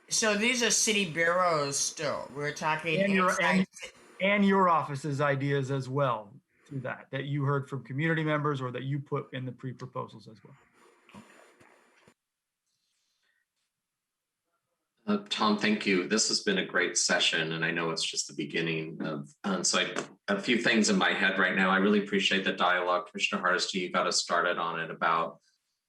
So these are city bureaus still. We're talking and your office's ideas as well through that you heard from community members or that you put in the pre-proposals as well. Tom, thank you. This has been a great session, and I know it's just the beginning of, so a few things in my head right now. I really appreciate the dialogue. Commissioner Hardesty, you got us started on it about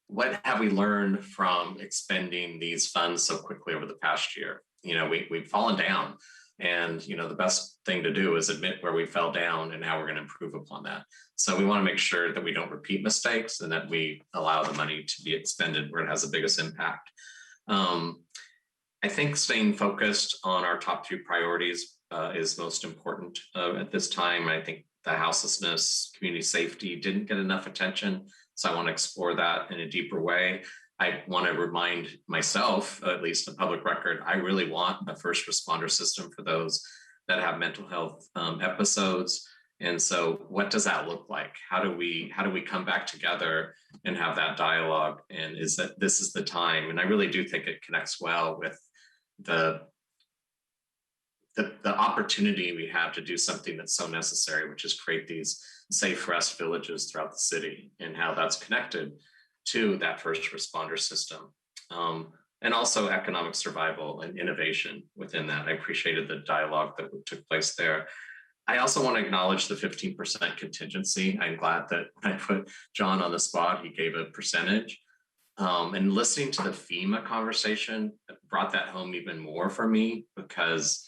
what have we learned from expending these funds so quickly over the past year. You know, we've fallen down, and, you know, the best thing to do is admit where we fell down and how we're going to improve upon that. So we want to make sure that we don't repeat mistakes and that we allow the money to be expended where it has the biggest impact. I think staying focused on our top 3 priorities is most important at this time. I think the houselessness, community safety didn't get enough attention. So I want to explore that in a deeper way. I want to remind myself, at least a public record, I really want a first responder system for those that have mental health episodes. And so what does that look like? How do we come back together and have that dialogue? And is that this is the time? And I really do think it connects well with the opportunity we have to do something that's so necessary, which is create these safe rest villages throughout the city, and how that's connected to that first responder system. And also economic survival and innovation within that. I appreciated the dialogue that took place there. I also want to acknowledge the 15% contingency. I'm glad that when I put John on the spot, he gave a percentage. And listening to the FEMA conversation brought that home even more for me, because,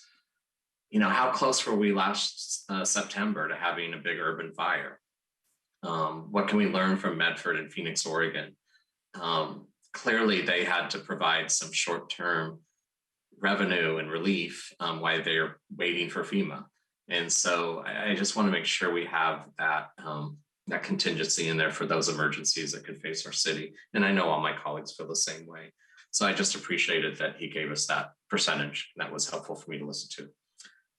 you know, how close were we last September to having a big urban fire? What can we learn from Medford and Phoenix, Oregon? Clearly, they had to provide some short-term revenue and relief while they're waiting for FEMA. And so I just want to make sure we have that that contingency in there for those emergencies that could face our city. And I know all my colleagues feel the same way. So I just appreciated that he gave us that percentage. That was helpful for me to listen to.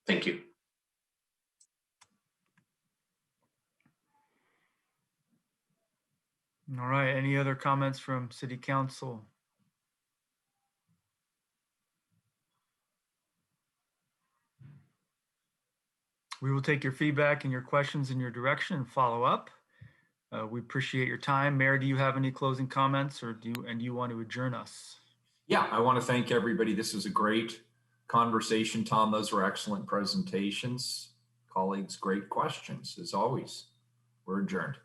Thank you. All right, any other comments from City Council? We will take your feedback and your questions in your direction and follow up. We appreciate your time. Mayor, do you have any closing comments, or do you want to adjourn us? Yeah, I want to thank everybody. This was a great conversation, Tom. Those were excellent presentations. Colleagues, great questions as always. We're adjourned.